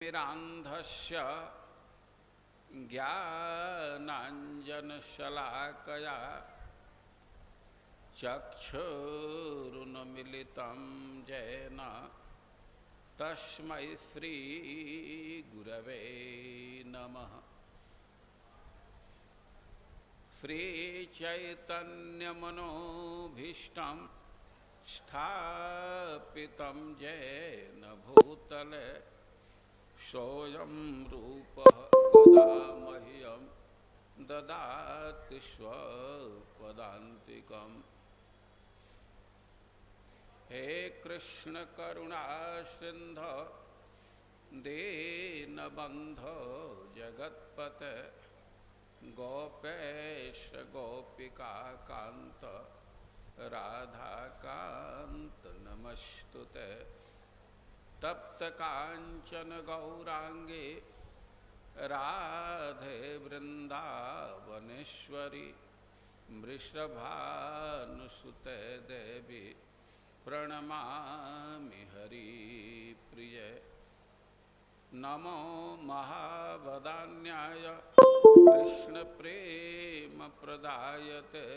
तिमिरान्धस्य ज्ञानाञ्जनशलाकया चक्षुरुन्मीलितं येन तस्मै श्रीगुरवे नमः। श्रीचैतन्यमनोभीष्टं स्थापितं येन भूतले सोऽयं रूपः कदा मह्यं ददाति स्वपदान्तिकम्। हे कृष्ण करुणा सिन्धो दीनबन्धो जगत्पते गोपेश गोपिका कान्त राधाकान्त नमस्तुते। तप्त कांचन गौरांगे राधे वृंदावनेश्वरी वृषभानुसुते देवी प्रणमामि हरिप्रिये। नमो महावदान्याय कृष्ण प्रेम प्रदायते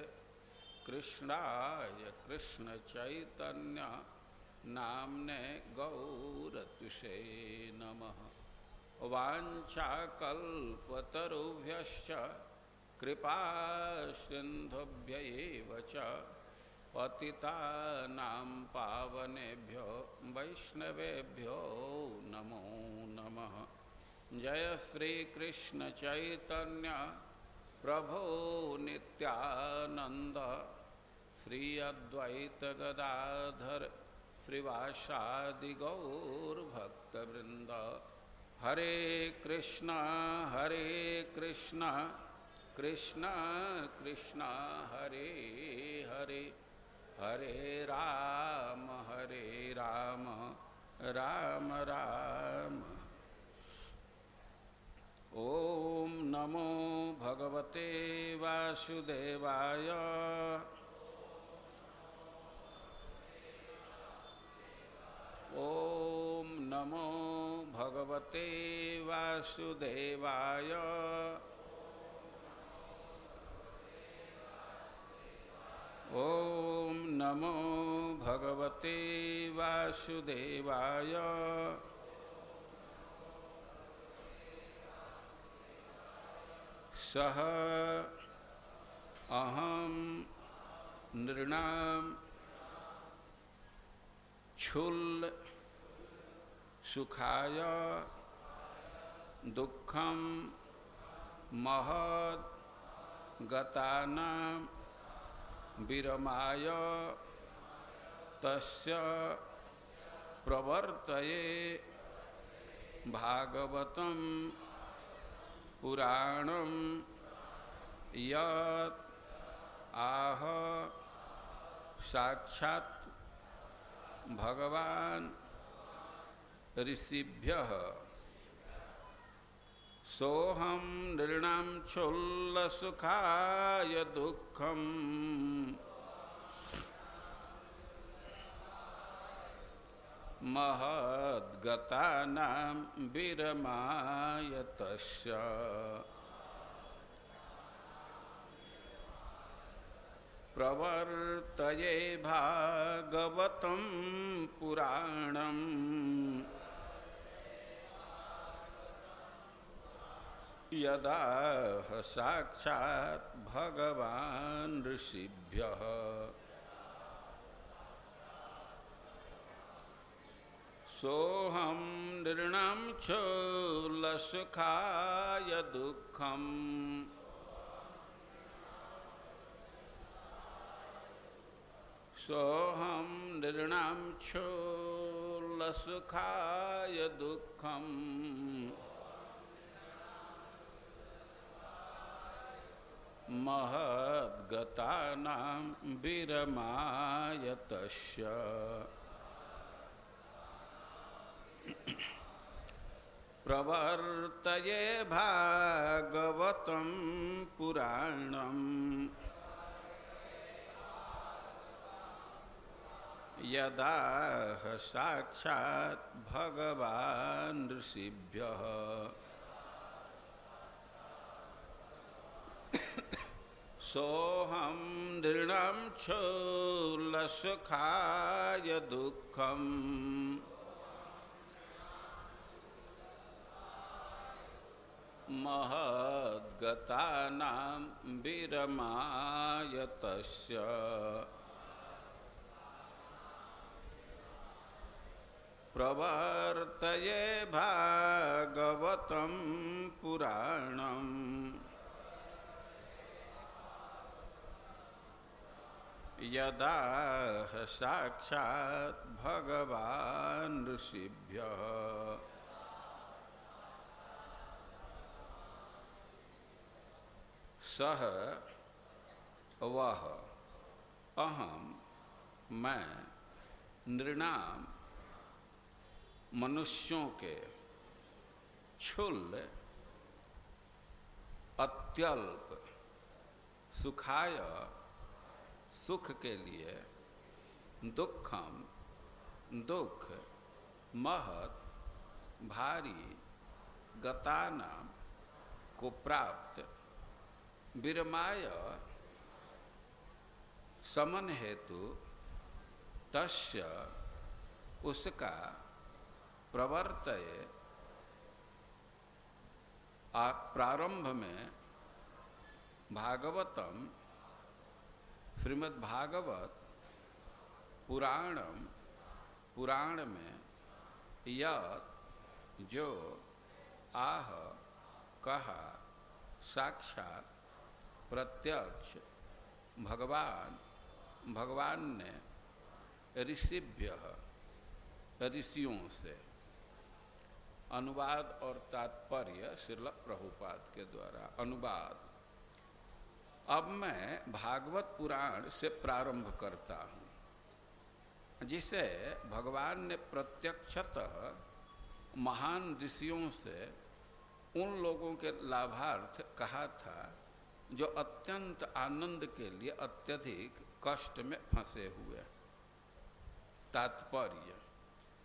कृष्णाय कृष्ण चैतन्य नामने गौरतुषे नमः। वाञ्छाकल्पतरुभ्यश्च कृपा सिन्धुभ्यैव च पतितानां पावनेभ्यो वैष्णवेभ्यो नमो नमः। जय श्री कृष्ण चैतन्य प्रभो नित्यानंद श्री अद्वैत गदाधर श्रीवासादि गौर भक्तवृंद। हरे कृष्णा कृष्ण कृष्ण हरे हरे, हरे राम राम राम। ओम नमो भगवते वासुदेवाय। ओम नमो भगवते वासुदेवाय। ओम नमो भगवते वासुदेवाय। सह अहम नृणाम क्षुल्ल सुखाय दुःखं महद् गतानां विरमाय तस्य प्रवर्तये भागवतं पुराणं यत् आह साक्षात् भगवान ऋषिभ्यः। सोहम नृणां क्षुल्लसुखाय दुःखं महद्गतानां विरमाय तस्य प्रवर्तये भागवतं पुराणम् यदा साक्षात् भगवान् ऋषिभ्यः। सोऽहं नृणां क्षुल्लसुखाय दुःखम् सोऽहं नृणां क्षुल्लसुखाय दुःखं महद्गतानां विरमाय तस्य प्रवर्तये भागवतं पुराणम् यदा साक्षात् भगवान् ऋषिभ्यः सोऽहं नृणां क्षुल्लसुखाय दुःखम् महद्गतानां विरमाय तस्य प्रवर्तये भागवतं पुराणम् यदा साक्षात् भगवान् ऋषिभ्यः सह वह अहम मैं नृणाम मनुष्यों के क्षुल्ल अत्यल्प सुखाय सुख के लिए दुखम दुख महत भारी गतानाम को प्राप्त विरमाय समन हेतु तस्य उसका प्रवर्तय प्रारंभ में भागवतम श्रीमद्भागवत पुराणम पुराण में यत जो आह कहा साक्षात प्रत्यक्ष भगवान ने ऋषिभ्य ऋषियों से। अनुवाद और तात्पर्य श्रील प्रभुपाद के द्वारा। अनुवाद। अब मैं भागवत पुराण से प्रारंभ करता हूँ, जिसे भगवान ने प्रत्यक्षतः महान ऋषियों से उन लोगों के लाभार्थ कहा था जो अत्यंत आनंद के लिए अत्यधिक कष्ट में फंसे हुए। तात्पर्य।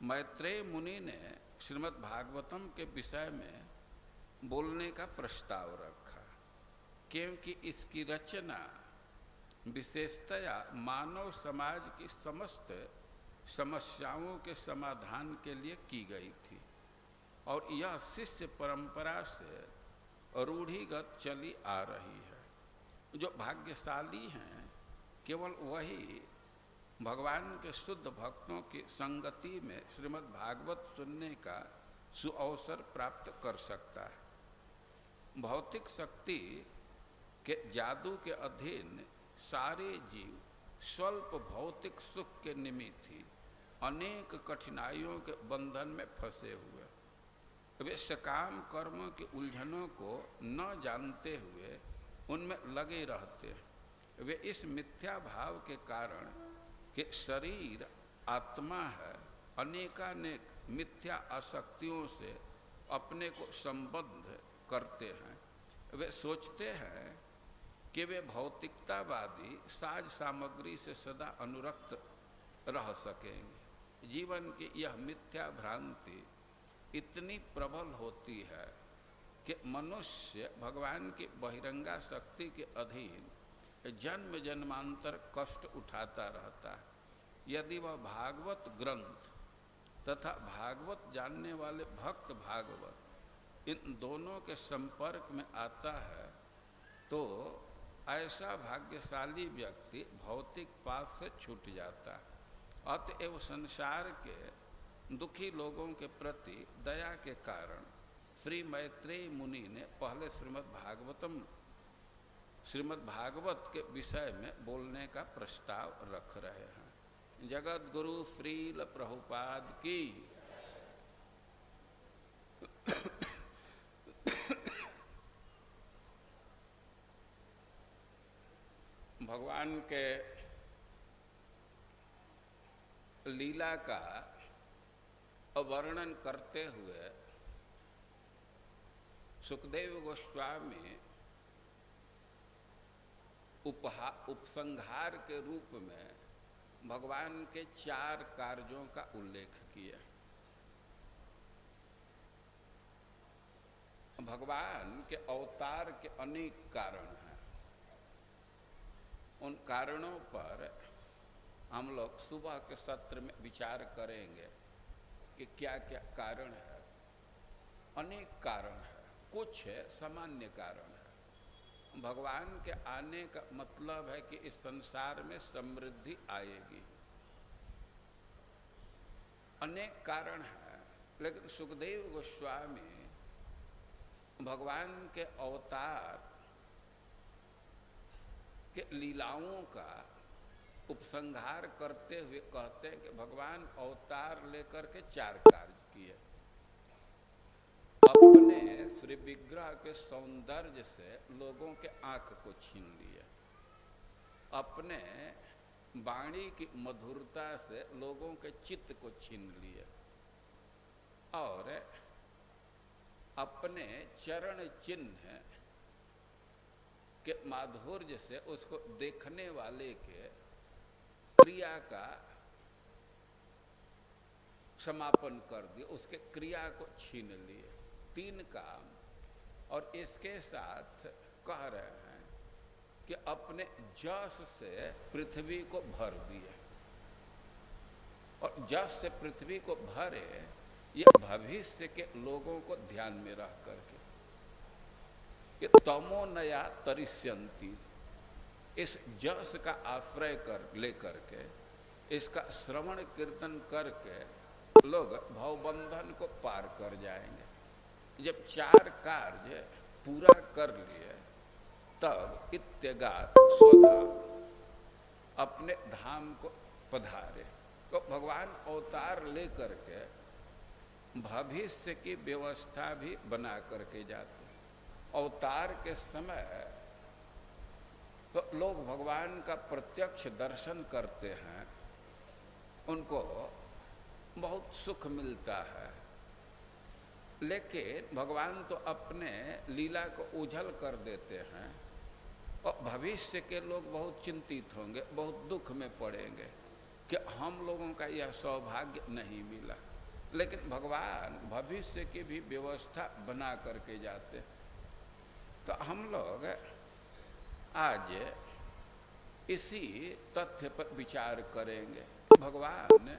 मैत्रेय मुनि ने श्रीमद् भागवतम के विषय में बोलने का प्रस्ताव रखा, क्योंकि इसकी रचना विशेषतया मानव समाज की समस्त समस्याओं के समाधान के लिए की गई थी और यह शिष्य परंपरा से रूढ़िगत चली आ रही है। जो भाग्यशाली हैं केवल वही भगवान के शुद्ध भक्तों की संगति में श्रीमद् भागवत सुनने का सुअवसर प्राप्त कर सकता है। भौतिक शक्ति के जादू के अधीन सारे जीव स्वल्प भौतिक सुख के निमित्त ही अनेक कठिनाइयों के बंधन में फंसे हुए। वे सकाम कर्म की उलझनों को न जानते हुए उनमें लगे रहते हैं। वे इस मिथ्या भाव के कारण कि शरीर आत्मा है, अनेकानेक मिथ्या आसक्तियों से अपने को संबद्ध करते हैं। वे सोचते हैं कि वे भौतिकतावादी साज सामग्री से सदा अनुरक्त रह सकेंगे। जीवन की यह मिथ्या भ्रांति इतनी प्रबल होती है कि मनुष्य भगवान की बहिरंगा शक्ति के अधीन जन्म जन्मांतर कष्ट उठाता रहता है। यदि वह भागवत ग्रंथ तथा भागवत जानने वाले भक्त भागवत इन दोनों के संपर्क में आता है तो ऐसा भाग्यशाली व्यक्ति भौतिक पास से छूट जाता है। अतएव संसार के दुखी लोगों के प्रति दया के कारण श्री मैत्रेय मुनि ने पहले श्रीमद् भागवत के विषय में बोलने का प्रस्ताव रख रहे हैं। जगत गुरु श्रील प्रभुपाद की। भगवान के लीला का वर्णन करते हुए सुखदेव गोस्वामी उपसंहार के रूप में भगवान के 4 कार्यों का उल्लेख किया। भगवान के अवतार के अनेक कारण हैं। उन कारणों पर हम लोग सुबह के सत्र में विचार करेंगे कि क्या क्या कारण है। अनेक कारण है, कुछ सामान्य कारण है। भगवान के आने का मतलब है कि इस संसार में समृद्धि आएगी। अनेक कारण है, लेकिन सुखदेव गोस्वामी भगवान के अवतार के लीलाओं का उपसंहार करते हुए कहते हैं कि भगवान अवतार लेकर के 4 कार्य किए। अपने श्री विग्रह के सौंदर्य से लोगों के आंख को छीन लिए, अपने वाणी की मधुरता से लोगों के चित्त को छीन लिए, और अपने चरण चिन्ह के माधुर्य से उसको देखने वाले के क्रिया का समापन कर दिया, उसके क्रिया को छीन लिए। 3 काम। और इसके साथ कह रहे हैं कि अपने जस से पृथ्वी को भर दिए। और जस से पृथ्वी को भरे, ये भविष्य के लोगों को ध्यान में रख करके कि तमो नया तरिष्यंती, इस जस का आश्रय कर लेकर के, इसका श्रवण कीर्तन करके लोग भवबंधन को पार कर जाएंगे। जब 4 कार्य पूरा कर लिए तब इत्यगात स्वधाम, अपने धाम को पधारे। तो भगवान अवतार लेकर के भविष्य की व्यवस्था भी बना करके जाते हैं। अवतार के समय तो लोग भगवान का प्रत्यक्ष दर्शन करते हैं, उनको बहुत सुख मिलता है, लेकिन भगवान तो अपने लीला को उजल कर देते हैं और भविष्य के लोग बहुत चिंतित होंगे, बहुत दुख में पड़ेंगे कि हम लोगों का यह सौभाग्य नहीं मिला। लेकिन भगवान भविष्य की भी व्यवस्था बना करके जाते। तो हम लोग आज इसी तथ्य पर विचार करेंगे, भगवान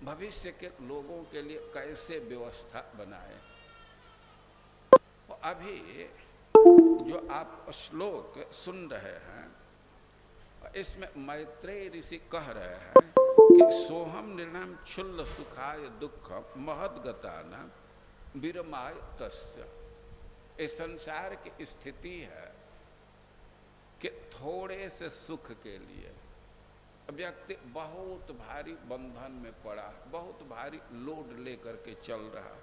भविष्य के लोगों के लिए कैसे व्यवस्था बनाए। अभी जो आप श्लोक सुन रहे हैं, इसमें मैत्रेय ऋषि कह रहे हैं कि सोहम निर्णम क्षुल्ल सुखाय दुखम महदगताना विरमाय तस्य। इस संसार की स्थिति है कि थोड़े से सुख के लिए व्यक्ति बहुत भारी बंधन में पड़ा, बहुत भारी लोड लेकर के चल रहा।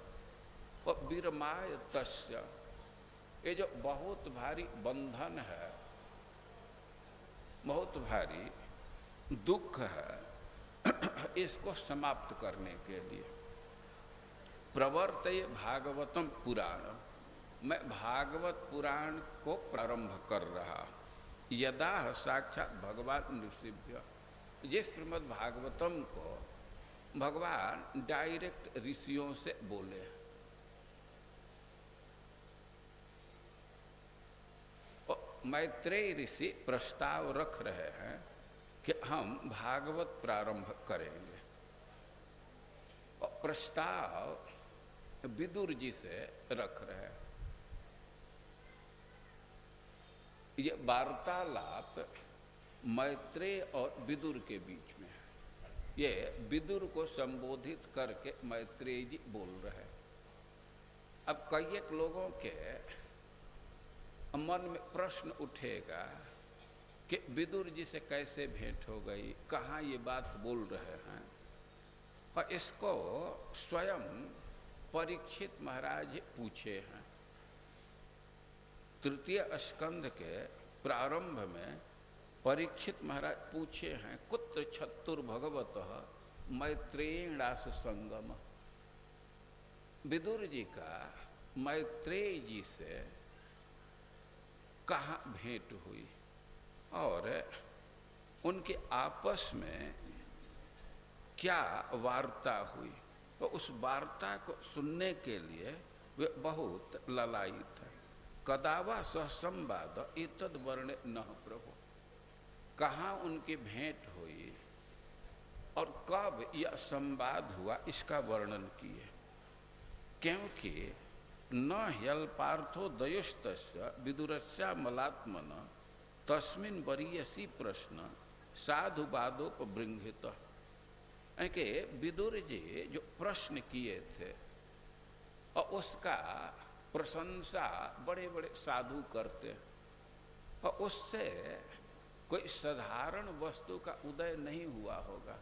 और विरमाय तस्य, ये जो बहुत भारी बंधन है, बहुत भारी दुख है, इसको समाप्त करने के लिए प्रवर्तय भागवतम पुराणम, मैं भागवत पुराण को प्रारंभ कर रहा। यदा साक्षात भगवान ऋषिभ्य, ये श्रीमद् भागवतम को भगवान डायरेक्ट ऋषियों से बोले। मैत्रेय ऋषि प्रस्ताव रख रहे हैं कि हम भागवत प्रारंभ करेंगे। और प्रस्ताव विदुर जी से रख रहे हैं। ये वार्तालाप मैत्रेय और विदुर के बीच में है। ये विदुर को संबोधित करके मैत्रेय जी बोल रहे हैं। अब कई एक लोगों के मन में प्रश्न उठेगा कि विदुर जी से कैसे भेंट हो गई, कहाँ ये बात बोल रहे हैं। और इसको स्वयं परीक्षित महाराज पूछे हैं। 3 स्कंध के प्रारंभ में परीक्षित महाराज पूछे हैं, कुत्र छत्तुर भगवतः मैत्रेयणास संगम। विदुर जी का मैत्रेय जी से कहाँ भेंट हुई और उनके आपस में क्या वार्ता हुई, तो उस वार्ता को सुनने के लिए वे बहुत ललायित है। कदावा सह संवाद एतद वर्ण न प्रभु, कहाँ उनकी भेंट हुई और कब यह संवाद हुआ इसका वर्णन किए। क्योंकि न ह्यल्पार्थो दयोस्तस्य विदुरस्या मलात्मन तस्मिन् वरीयसी प्रश्न साधुवादोपबृंहित। कि विदुर जी जो प्रश्न किए थे और उसका प्रशंसा बड़े बड़े साधु करते हैं, और उससे कोई साधारण वस्तु का उदय नहीं हुआ होगा।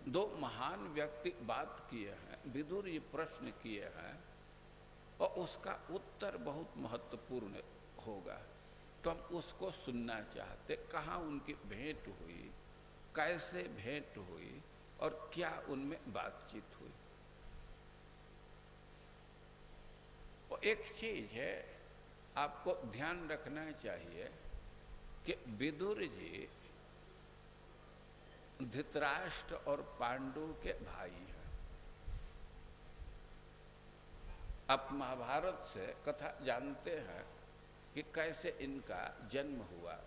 दो महान व्यक्ति बात किए हैं, विदुर ये प्रश्न किए हैं और उसका उत्तर बहुत महत्वपूर्ण होगा, तो हम उसको सुनना चाहते। कहाँ उनकी भेंट हुई, कैसे भेंट हुई और क्या उनमें बातचीत हुई। और एक चीज है आपको ध्यान रखना चाहिए कि विदुर जी धृतराष्ट्र और पांडु के भाई हैं। आप महाभारत से कथा जानते हैं कि कैसे इनका जन्म हुआ।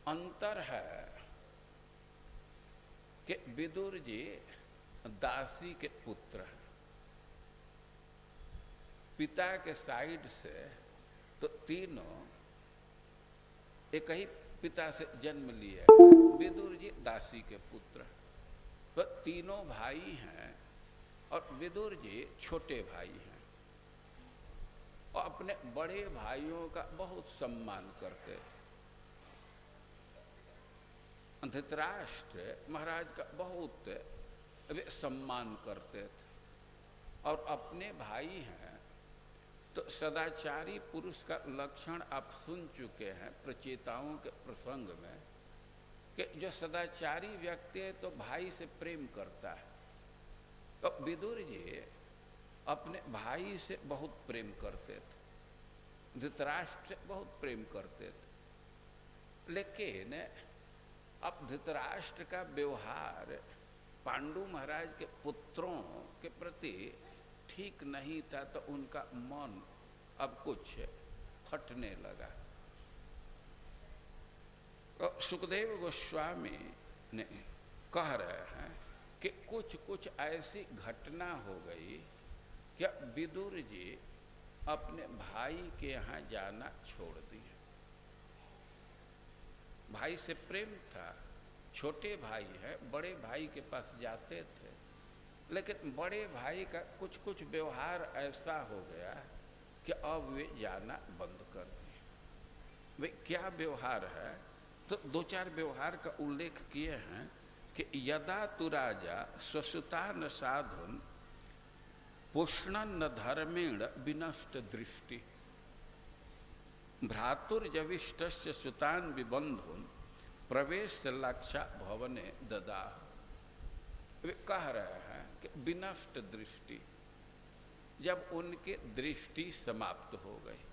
अंतर है कि विदुर जी दासी के पुत्र हैं, पिता के साइड से तो तीनों एक ही पिता से जन्म लिए। विदुर जी दासी के पुत्र, तो तीनों भाई हैं और विदुर जी छोटे भाई हैं और अपने बड़े भाइयों का बहुत सम्मान करते थे। धृतराष्ट्र महाराज का बहुत सम्मान करते थे और अपने भाई हैं तो सदाचारी पुरुष का लक्षण आप सुन चुके हैं प्रचेताओं के प्रसंग में कि जो सदाचारी व्यक्ति है तो भाई से प्रेम करता है। तो विदुर जी अपने भाई से बहुत प्रेम करते थे, धृतराष्ट्र से बहुत प्रेम करते थे। लेकिन अब धृतराष्ट्र का व्यवहार पांडु महाराज के पुत्रों के प्रति ठीक नहीं था, तो उनका मन अब कुछ फटने लगा। तो सुखदेव गोस्वामी ने कह रहे हैं कि कुछ कुछ ऐसी घटना हो गई कि विदुर जी अपने भाई के यहाँ जाना छोड़ दिए। भाई से प्रेम था, छोटे भाई है, बड़े भाई के पास जाते थे, लेकिन बड़े भाई का कुछ कुछ व्यवहार ऐसा हो गया कि अब वे जाना बंद कर दिए। वे क्या व्यवहार है, तो दो चार व्यवहार का उल्लेख किए हैं कि यदा तु राजा स्वसुता न साधुन पुष्णन न धर्मेण विनष्ट दृष्टि भ्रातुर्जविष्टस्य सुतान विबंधुन प्रवेश लक्षा भवने ददा। वे कह रहे हैं कि विनष्ट दृष्टि, जब उनकी दृष्टि समाप्त हो गई।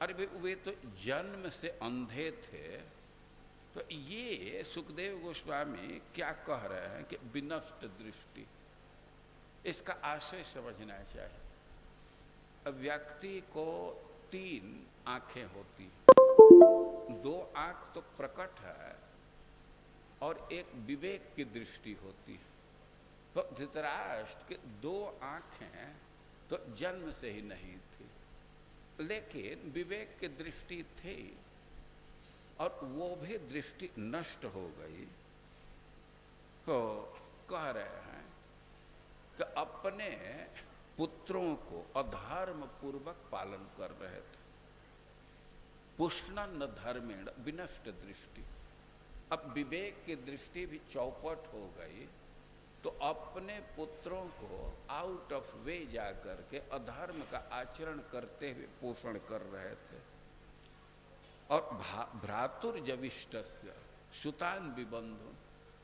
अरे वे तो जन्म से अंधे थे, तो ये सुखदेव गोस्वामी क्या कह रहे हैं कि विनष्ट दृष्टि, इसका आशय समझना चाहिए। व्यक्ति को तीन आंखें होती हैं, दो आंख तो प्रकट है और एक विवेक की दृष्टि होती है। तो धृतराष्ट्र के दो आंखें तो जन्म से ही नहीं थी, लेकिन विवेक की दृष्टि थी और वो भी दृष्टि नष्ट हो गई। तो कह रहे हैं कि अपने पुत्रों को अधर्म पूर्वक पालन कर रहे थे। पुष्णन न धर्मेण विनष्ट दृष्टि, अब विवेक की दृष्टि भी चौपट हो गई, तो अपने पुत्रों को आउट ऑफ वे जाकर के अधर्म का आचरण करते हुए पोषण कर रहे थे। और भ्रातुर्जविष्टस्य सुतान विबंधुन,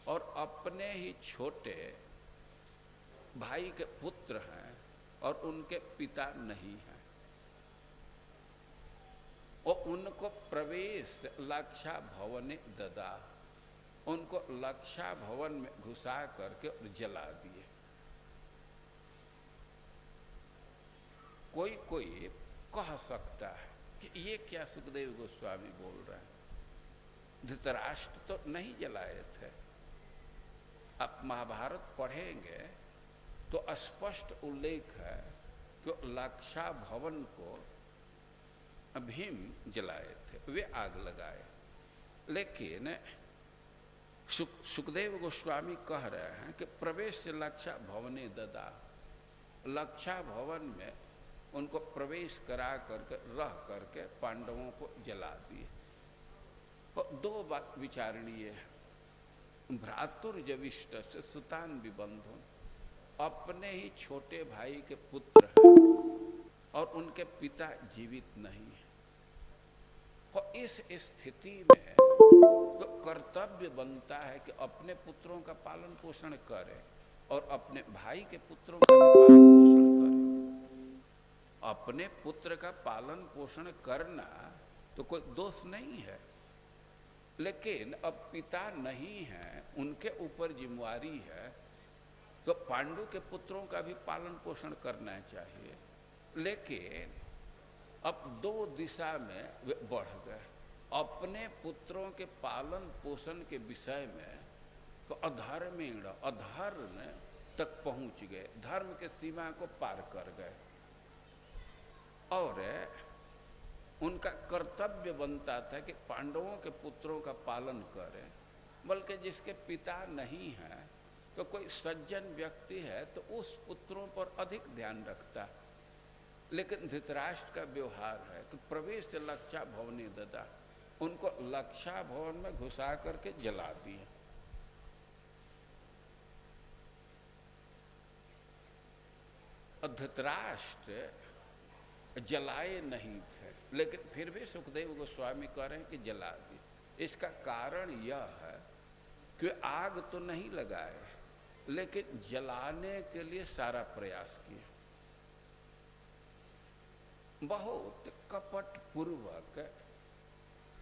और अपने ही छोटे भाई के पुत्र हैं और उनके पिता नहीं हैं। और उनको प्रवेश लक्षा भवने ददा, उनको लक्षा भवन में घुसा करके और जला दिए। कोई कोई कह सकता है कि ये क्या सुखदेव गोस्वामी बोल रहे हैं, धृतराष्ट्र तो नहीं जलाए थे। आप महाभारत पढ़ेंगे तो स्पष्ट उल्लेख है कि लक्षा भवन को भीम जलाए थे, वे आग लगाए। लेकिन सुखदेव गोस्वामी कह रहे हैं कि प्रवेश लक्षा भवने ददा, लक्षा भवन में उनको प्रवेश करा करके रह करके पांडवों को जला दिए। और दो बात विचारणीय है। भ्रातुर्जविष्ट से सुतान विबंधु, अपने ही छोटे भाई के पुत्र हैं और उनके पिता जीवित नहीं है। और इस स्थिति में तो कर्तव्य बनता है कि अपने पुत्रों का पालन पोषण करें और अपने भाई के पुत्रों का भी पालन पोषण करें। अपने पुत्र का पालन पोषण करना तो कोई दोष नहीं है, लेकिन अब पिता नहीं है, उनके ऊपर जिम्मेवारी है, तो पांडु के पुत्रों का भी पालन पोषण करना चाहिए। लेकिन अब दो दिशा में वे बढ़ गए। अपने पुत्रों के पालन पोषण के विषय में तो अधर्मीण अधर्म तक पहुंच गए, धर्म के सीमा को पार कर गए। और उनका कर्तव्य बनता था कि पांडवों के पुत्रों का पालन करें, बल्कि जिसके पिता नहीं है तो कोई सज्जन व्यक्ति है तो उस पुत्रों पर अधिक ध्यान रखता। लेकिन धृतराष्ट्र का व्यवहार है कि प्रवेश लक्षा भवने ददा, उनको लक्षा भवन में घुसा करके जला दिए। धृतराष्ट्र जलाए नहीं थे, लेकिन फिर भी सुखदेव गोस्वामी कह रहे हैं कि जला दिए। इसका कारण यह है कि आग तो नहीं लगाए, लेकिन जलाने के लिए सारा प्रयास किए। बहुत कपट पूर्वक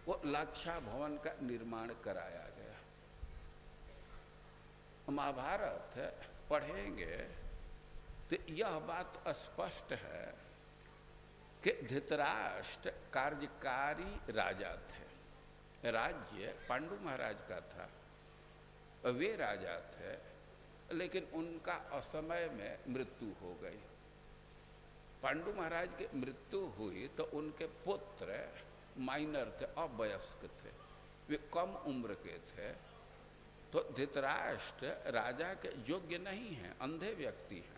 वो लक्षा भवन का निर्माण कराया गया। महाभारत पढ़ेंगे तो यह बात स्पष्ट है कि धृतराष्ट्र कार्यकारी राजा थे। राज्य पांडु महाराज का था, वे राजा थे, लेकिन उनका असमय में मृत्यु हो गई। पांडु महाराज की मृत्यु हुई तो उनके पुत्र माइनर थे, अवयस्क थे, वे कम उम्र के थे। तो धृतराष्ट्र राजा के योग्य नहीं हैं, अंधे व्यक्ति हैं।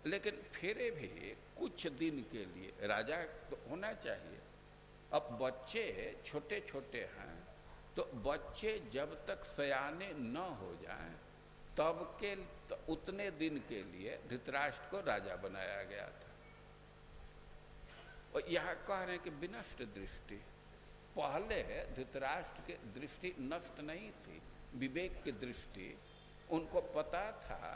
लेकिन फिर भी कुछ दिन के लिए राजा तो होना चाहिए। अब बच्चे छोटे छोटे हैं, तो बच्चे जब तक सयाने न हो जाएं तब के तो उतने दिन के लिए धृतराष्ट्र को राजा बनाया गया था। और यहाँ कह रहे हैं कि विनष्ट दृष्टि, पहले धृतराष्ट्र की दृष्टि नष्ट नहीं थी, विवेक की दृष्टि। उनको पता था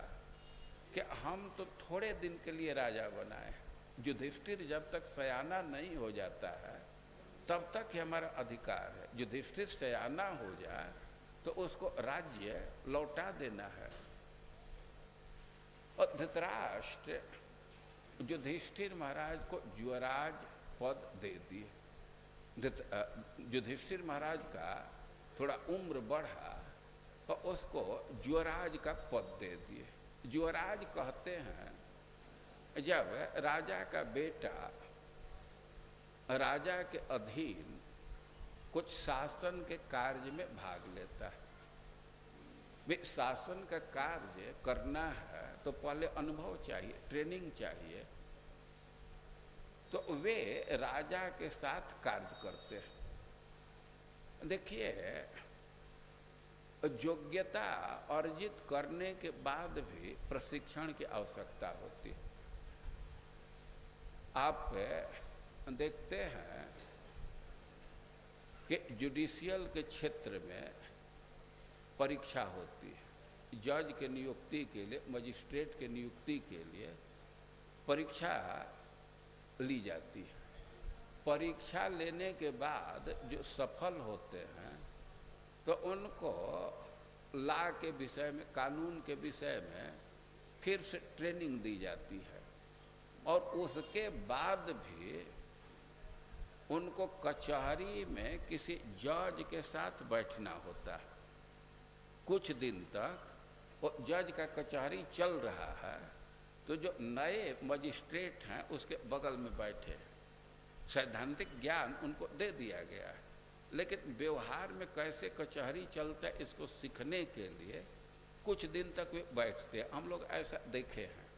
कि हम तो थोड़े दिन के लिए राजा बनाए, युधिष्ठिर जब तक सयाना नहीं हो जाता है तब तक ही हमारा अधिकार है। युधिष्ठिर सयाना हो जाए तो उसको राज्य लौटा देना है। और धृतराष्ट्र युधिष्ठिर महाराज को युवराज पद दे दिए। युधिष्ठिर महाराज का थोड़ा उम्र बढ़ा तो उसको युवराज का पद दे दिए। युवराज कहते हैं जब राजा का बेटा राजा के अधीन कुछ शासन के कार्य में भाग लेता है। वे शासन का कार्य करना है तो पहले अनुभव चाहिए, ट्रेनिंग चाहिए, तो वे राजा के साथ कार्य करते हैं। देखिए, योग्यता अर्जित करने के बाद भी प्रशिक्षण की आवश्यकता होती है। आप देखते हैं कि जुडिशियल के क्षेत्र में परीक्षा होती है। जज के नियुक्ति के लिए, मजिस्ट्रेट के नियुक्ति के लिए परीक्षा ली जाती है। परीक्षा लेने के बाद जो सफल होते हैं तो उनको लॉ के विषय में, कानून के विषय में फिर से ट्रेनिंग दी जाती है और उसके बाद भी उनको कचहरी में किसी जज के साथ बैठना होता है। कुछ दिन तक वो जज का कचहरी चल रहा है तो जो नए मजिस्ट्रेट हैं उसके बगल में बैठे, सैद्धांतिक ज्ञान उनको दे दिया गया है, लेकिन व्यवहार में कैसे कचहरी चलता है इसको सीखने के लिए कुछ दिन तक वे बैठते हैं। हम लोग ऐसा देखे हैं।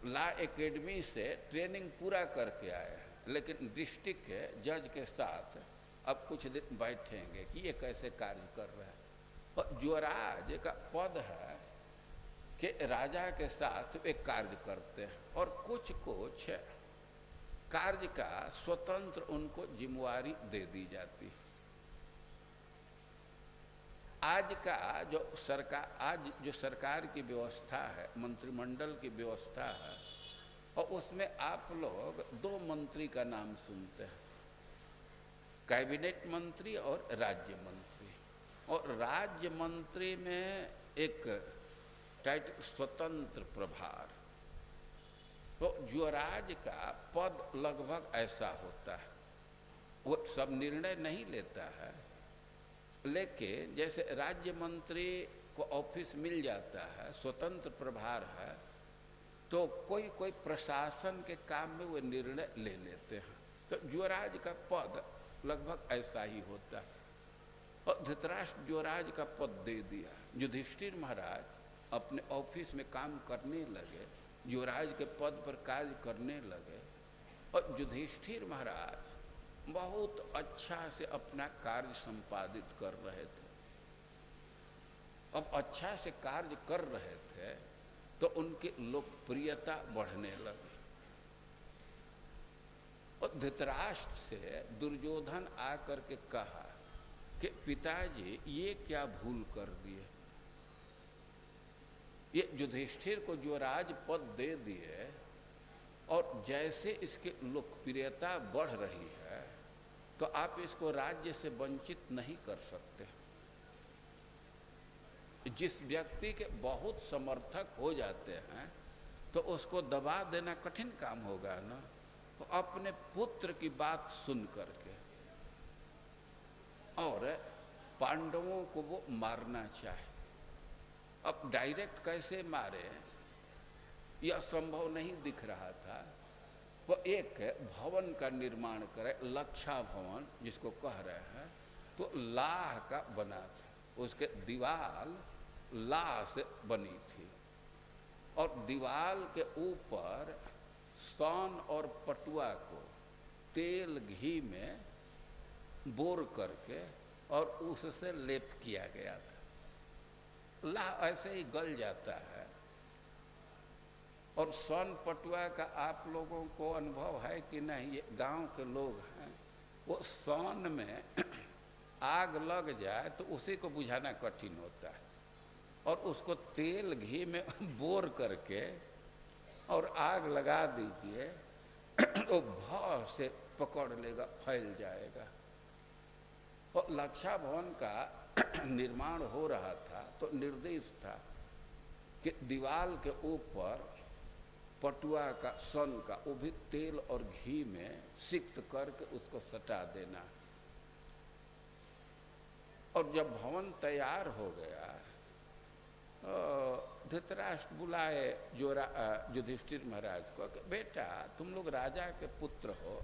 लॉ एकेडमी से ट्रेनिंग पूरा करके आए हैं, लेकिन डिस्ट्रिक्ट के जज के साथ अब कुछ दिन बैठेंगे कि ये कैसे कार्य कर रहा है। और ज्वराज का पद है कि राजा के साथ वे कार्य करते हैं और कुछ कुछ कार्य का स्वतंत्र उनको जिम्मेवारी दे दी जाती है। आज जो सरकार की व्यवस्था है, मंत्रिमंडल की व्यवस्था है, और उसमें आप लोग 2 मंत्री का नाम सुनते हैं, कैबिनेट मंत्री और राज्य मंत्री। और राज्य मंत्री में एक टाइटल स्वतंत्र प्रभार। तो ज्वराज का पद लगभग ऐसा होता है, वो सब निर्णय नहीं लेता है, लेकिन जैसे राज्य मंत्री को ऑफिस मिल जाता है, स्वतंत्र प्रभार है, तो कोई कोई प्रशासन के काम में वो निर्णय ले लेते हैं। तो ज्वराज का पद लगभग ऐसा ही होता है। और धृतराष्ट्र ज्वराज का पद दे दिया। युधिष्ठिर महाराज अपने ऑफिस में काम करने लगे, ज्वराज के पद पर कार्य करने लगे, और युधिष्ठिर महाराज बहुत अच्छा से अपना कार्य संपादित कर रहे थे। अब अच्छा से कार्य कर रहे थे तो उनकी लोकप्रियता बढ़ने लगी। और धृतराष्ट्र से दुर्योधन आकर के कहा कि पिताजी ये क्या भूल कर दिए, ये युधिष्ठिर को ज्वराज पद दे दिए और जैसे इसकी लोकप्रियता बढ़ रही है तो आप इसको राज्य से वंचित नहीं कर सकते। जिस व्यक्ति के बहुत समर्थक हो जाते हैं तो उसको दबा देना कठिन काम होगा ना। तो अपने पुत्र की बात सुन करके और पांडवों को वो मारना चाहे। अब डायरेक्ट कैसे मारे यह संभव नहीं दिख रहा था। वो एक भवन का निर्माण करे, लक्षा भवन जिसको कह रहे हैं, तो लाह का बना था, उसके दीवार लाह से बनी थी और दीवार के ऊपर सन और पटुआ को तेल घी में बोर करके और उससे लेप किया गया था। लाह ऐसे ही गल जाता है। और सन पटुआ का आप लोगों को अनुभव है कि नहीं? ये गांव के लोग हैं, वो सन में आग लग जाए तो उसी को बुझाना कठिन होता है, और उसको तेल घी में बोर करके और आग लगा दीजिए तो भाव से पकड़ लेगा, फैल जाएगा। और लक्षा भवन का निर्माण हो रहा था तो निर्देश था कि दीवार के ऊपर पटुआ का, सन का, वो भी तेल और घी में सिक्त करके उसको सटा देना। और जब भवन तैयार हो गया धृतराष्ट्र बुलाए युधिष्ठिर महाराज को कि बेटा तुम लोग राजा के पुत्र हो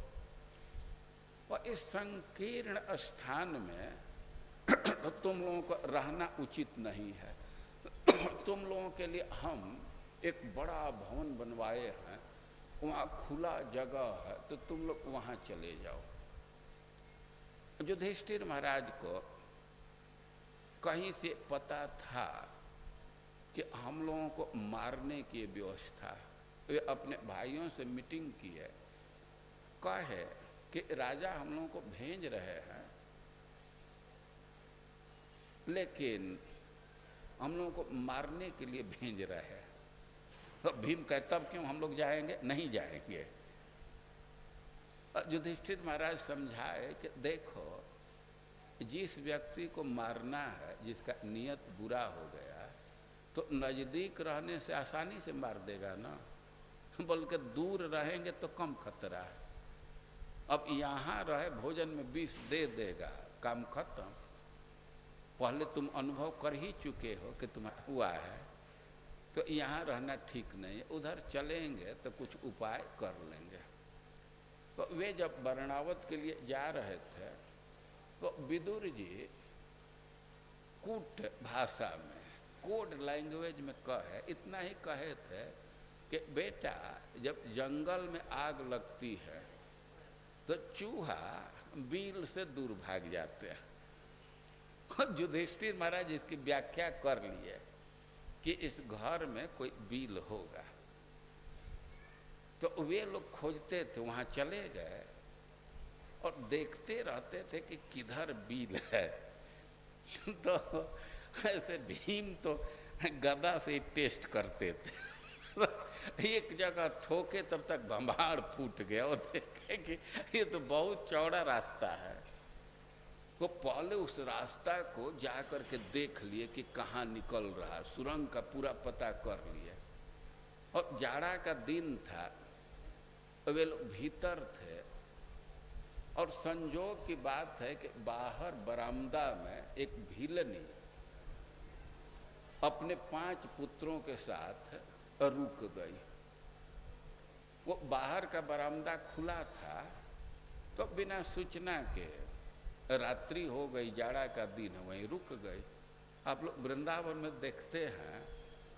और इस संकीर्ण स्थान में तो तुम लोगों को रहना उचित नहीं है। तुम लोगों के लिए हम एक बड़ा भवन बनवाए हैं, वहाँ खुला जगह है, तो तुम लोग वहाँ चले जाओ। युधिष्ठिर महाराज को कहीं से पता था कि हम लोगों को मारने की व्यवस्था है। वे अपने भाइयों से मीटिंग की है, कहे कि राजा हम लोगों को भेज रहे हैं, लेकिन हम लोगों को मारने के लिए भेज रहे हैं। तो भीम कहे तब क्यों हम लोग जाएंगे? नहीं जाएंगे। युधिष्ठिर महाराज समझाए कि देखो, जिस व्यक्ति को मारना है, जिसका नियत बुरा हो गया, तो नजदीक रहने से आसानी से मार देगा ना, बल्कि दूर रहेंगे तो कम खतरा है। अब यहाँ रहे भोजन में विष दे देगा, काम खत्म। पहले तुम अनुभव कर ही चुके हो कि तुम्हारा हुआ है, तो यहाँ रहना ठीक नहीं है, उधर चलेंगे तो कुछ उपाय कर लेंगे। तो वे जब बरणावत के लिए जा रहे थे तो विदुर जी कूट भाषा में, कोड लैंग्वेज में कहे, इतना ही कहे थे कि बेटा जब जंगल में आग लगती है तो चूहा बील से दूर भाग जाते हैं। युधिष्ठिर महाराज इसकी व्याख्या कर लिए कि इस घर में कोई बील होगा, तो वे लोग खोजते थे, वहां चले गए और देखते रहते थे कि किधर बील है। तो ऐसे भीम तो गदा से टेस्ट करते थे। एक जगह ठोके तब तक भंभाड़ फूट गया, और देखे कि ये तो बहुत चौड़ा रास्ता है। तो पहले उस रास्ता को जा करके देख लिए कि कहाँ निकल रहा, सुरंग का पूरा पता कर लिए। और जाड़ा का दिन था, वे लोग भीतर थे, और संजोग की बात है कि बाहर बरामदा में एक भीलनी अपने 5 पुत्रों के साथ रुक गई। वो बाहर का बरामदा खुला था, तो बिना सूचना के रात्रि हो गई, जाड़ा का दिन, वहीं रुक गई। आप लोग वृंदावन में देखते हैं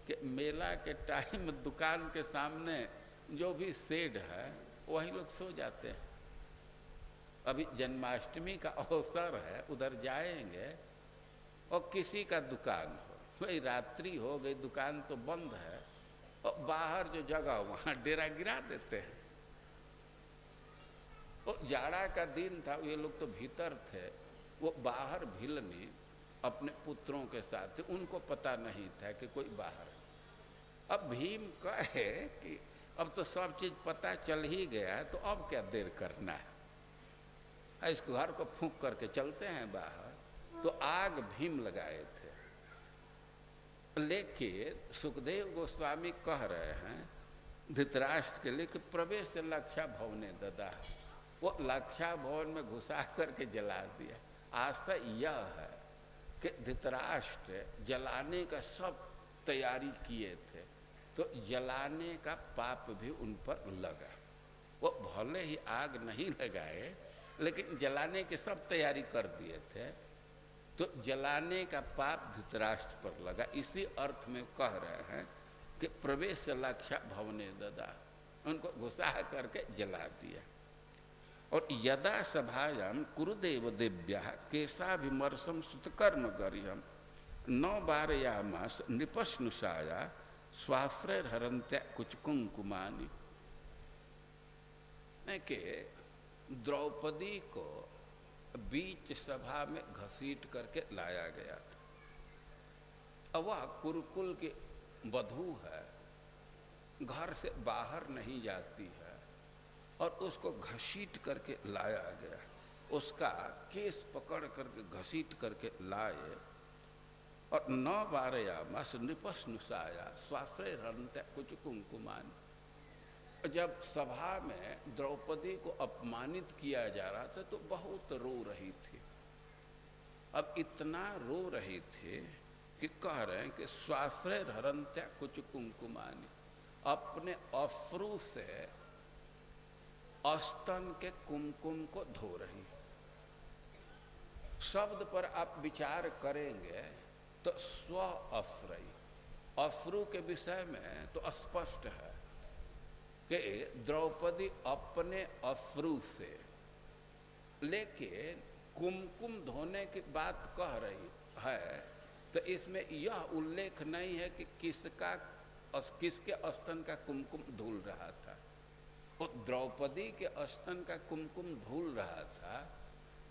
कि मेला के टाइम दुकान के सामने जो भी शेड है वहीं लोग सो जाते हैं। अभी जन्माष्टमी का अवसर है, उधर जाएंगे और किसी का दुकान हो, वही रात्रि हो गई, दुकान तो बंद है, और बाहर जो जगह वहाँ डेरा गिरा देते हैं। वो जाड़ा का दिन था, ये लोग तो भीतर थे, वो बाहर भिलनी अपने पुत्रों के साथ थे, उनको पता नहीं था कि कोई बाहर है। अब भीम कहे कि अब तो सब चीज पता चल ही गया है, तो अब क्या देर करना है, इस घर को फूंक करके चलते हैं बाहर। तो आग भीम लगाए थे, लेकिन सुखदेव गोस्वामी कह रहे हैं धृतराष्ट्र के लिए कि प्रवेश लक्षा भवने ददा, वो लक्षा भवन में घुसा करके जला दिया। आशा यह है कि धृतराष्ट्र जलाने का सब तैयारी किए थे, तो जलाने का पाप भी उन पर लगा। वो भले ही आग नहीं लगाए, लेकिन जलाने की सब तैयारी कर दिए थे, तो जलाने का पाप धृतराष्ट्र पर लगा। इसी अर्थ में कह रहे हैं कि प्रवेश लक्षा भवने ददा, उनको घुसा करके जला दिया। और यदा सभायाम कुरुदेव दिव्या केशाभिमर्शम सुतकर्म गरिहम न बारयामास नृपस्नुषाया स्वाफ्रेर हरंत्या कुछ कुंकुमानी। के द्रौपदी को बीच सभा में घसीट करके लाया गया था। वह कुरुकुल की वधू है, घर से बाहर नहीं जाती है, और उसको घसीट करके लाया गया। उसका केस पकड़ करके घसीट करके लाए, और 9 बारयामास नृपस्नुषाया स्वाफ्रेर हरंत्या कुछ कुंकुमानी। जब सभा में द्रौपदी को अपमानित किया जा रहा था तो बहुत रो रही थी। अब इतना रो रही थी कि कह रहे हैं कि स्वाफ्रेर हरंत्या कुछ कुंकुमानी, अपने अफ्रू से स्तन के कुमकुम को धो रही। शब्द पर आप विचार करेंगे तो स्व अफ्रई, अफ्रू के विषय में तो स्पष्ट है कि द्रौपदी अपने अफ्रू से, लेकिन कुमकुम धोने की बात कह रही है, तो इसमें यह उल्लेख नहीं है कि किसके स्तन का कुमकुम धुल रहा था। तो द्रौपदी के स्तन का कुमकुम धुल रहा था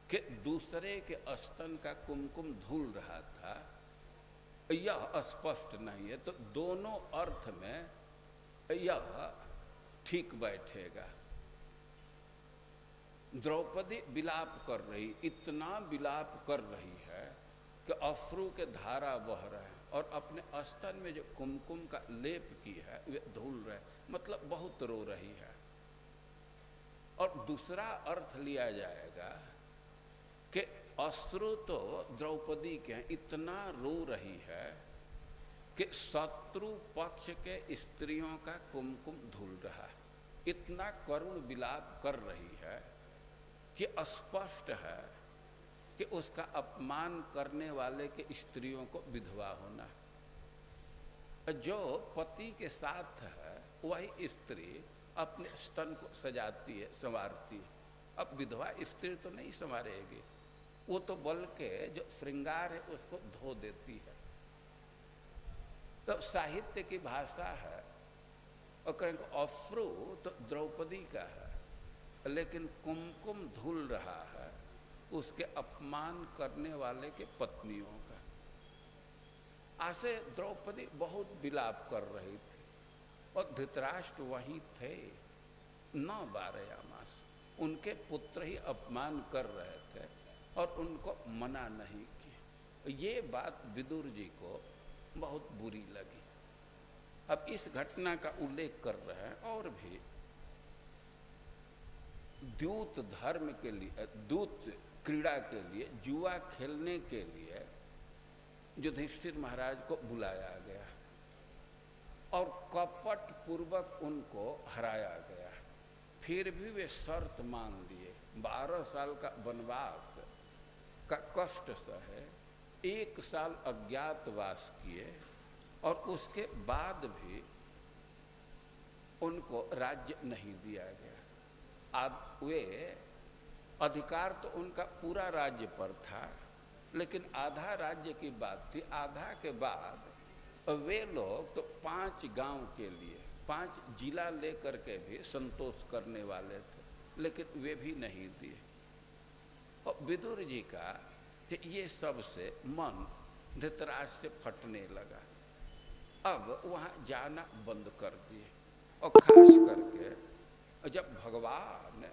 कि दूसरे के स्तन का कुमकुम धुल रहा था, यह स्पष्ट नहीं है। तो दोनों अर्थ में यह ठीक बैठेगा। द्रौपदी विलाप कर रही, इतना विलाप कर रही है कि अश्रु के धारा बह रहे हैं और अपने स्तन में जो कुमकुम का लेप की है वे धुल रहे, मतलब बहुत रो रही है। और दूसरा अर्थ लिया जाएगा कि अश्रु तो द्रौपदी के हैं, इतना रो रही है कि शत्रु पक्ष के स्त्रियों का कुमकुम धुल रहा है। इतना करुण विलाप कर रही है कि स्पष्ट है कि उसका अपमान करने वाले के स्त्रियों को विधवा होना है। जो पति के साथ है वही स्त्री अपने स्तन को सजाती है, संवारती है। अब विधवा स्त्री तो नहीं संवारेगी, वो तो बल के जो श्रृंगार है उसको धो देती है। तो साहित्य की भाषा है और कहेंगे अश्रु तो द्रौपदी का है, लेकिन कुमकुम धुल रहा है उसके अपमान करने वाले के पत्नियों का। ऐसे द्रौपदी बहुत विलाप कर रही थी और धृतराष्ट्र वहीं थे, न बारयामास। उनके पुत्र ही अपमान कर रहे थे और उनको मना नहीं किया। ये बात विदुर जी को बहुत बुरी लगी। अब इस घटना का उल्लेख कर रहे हैं और भी द्यूत धर्म के लिए, दूत क्रीड़ा के लिए, जुआ खेलने के लिए युधिष्ठिर महाराज को बुलाया गया और कपट पूर्वक उनको हराया गया। फिर भी वे शर्त मान लिए, 12 साल का वनवास का कष्ट सहे, 1 साल अज्ञातवास किए और उसके बाद भी उनको राज्य नहीं दिया गया। वे अधिकार तो उनका पूरा राज्य पर था, लेकिन आधा राज्य की बात थी। आधा के बाद वे लोग तो 5 गांव के लिए 5 जिला लेकर के भी संतोष करने वाले थे, लेकिन वे भी नहीं दिए। और विदुर जी का ये सबसे मन धृतराष्ट्र से फटने लगा। अब वहाँ जाना बंद कर दिए और खास करके जब भगवान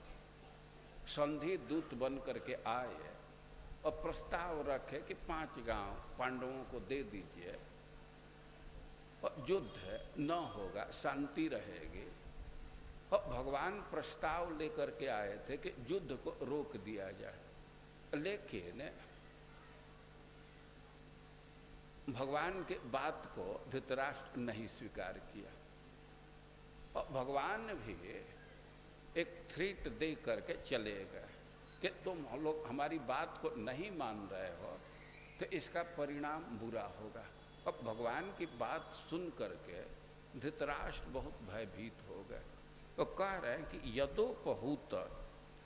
संधि दूत बन करके आए और प्रस्ताव रखे कि 5 गांव पांडवों को दे दीजिए और युद्ध न होगा, शांति रहेगी। और भगवान प्रस्ताव लेकर के आए थे कि युद्ध को रोक दिया जाए, लेकिन भगवान के बात को धृतराष्ट्र नहीं स्वीकार किया। और भगवान भी एक थ्रेट दे करके चले गए कि तुम लोग हमारी बात को नहीं मान रहे हो तो इसका परिणाम बुरा होगा। अब भगवान की बात सुन करके धृतराष्ट्र बहुत भयभीत हो गए। तो कह रहे हैं कि यदोपहूत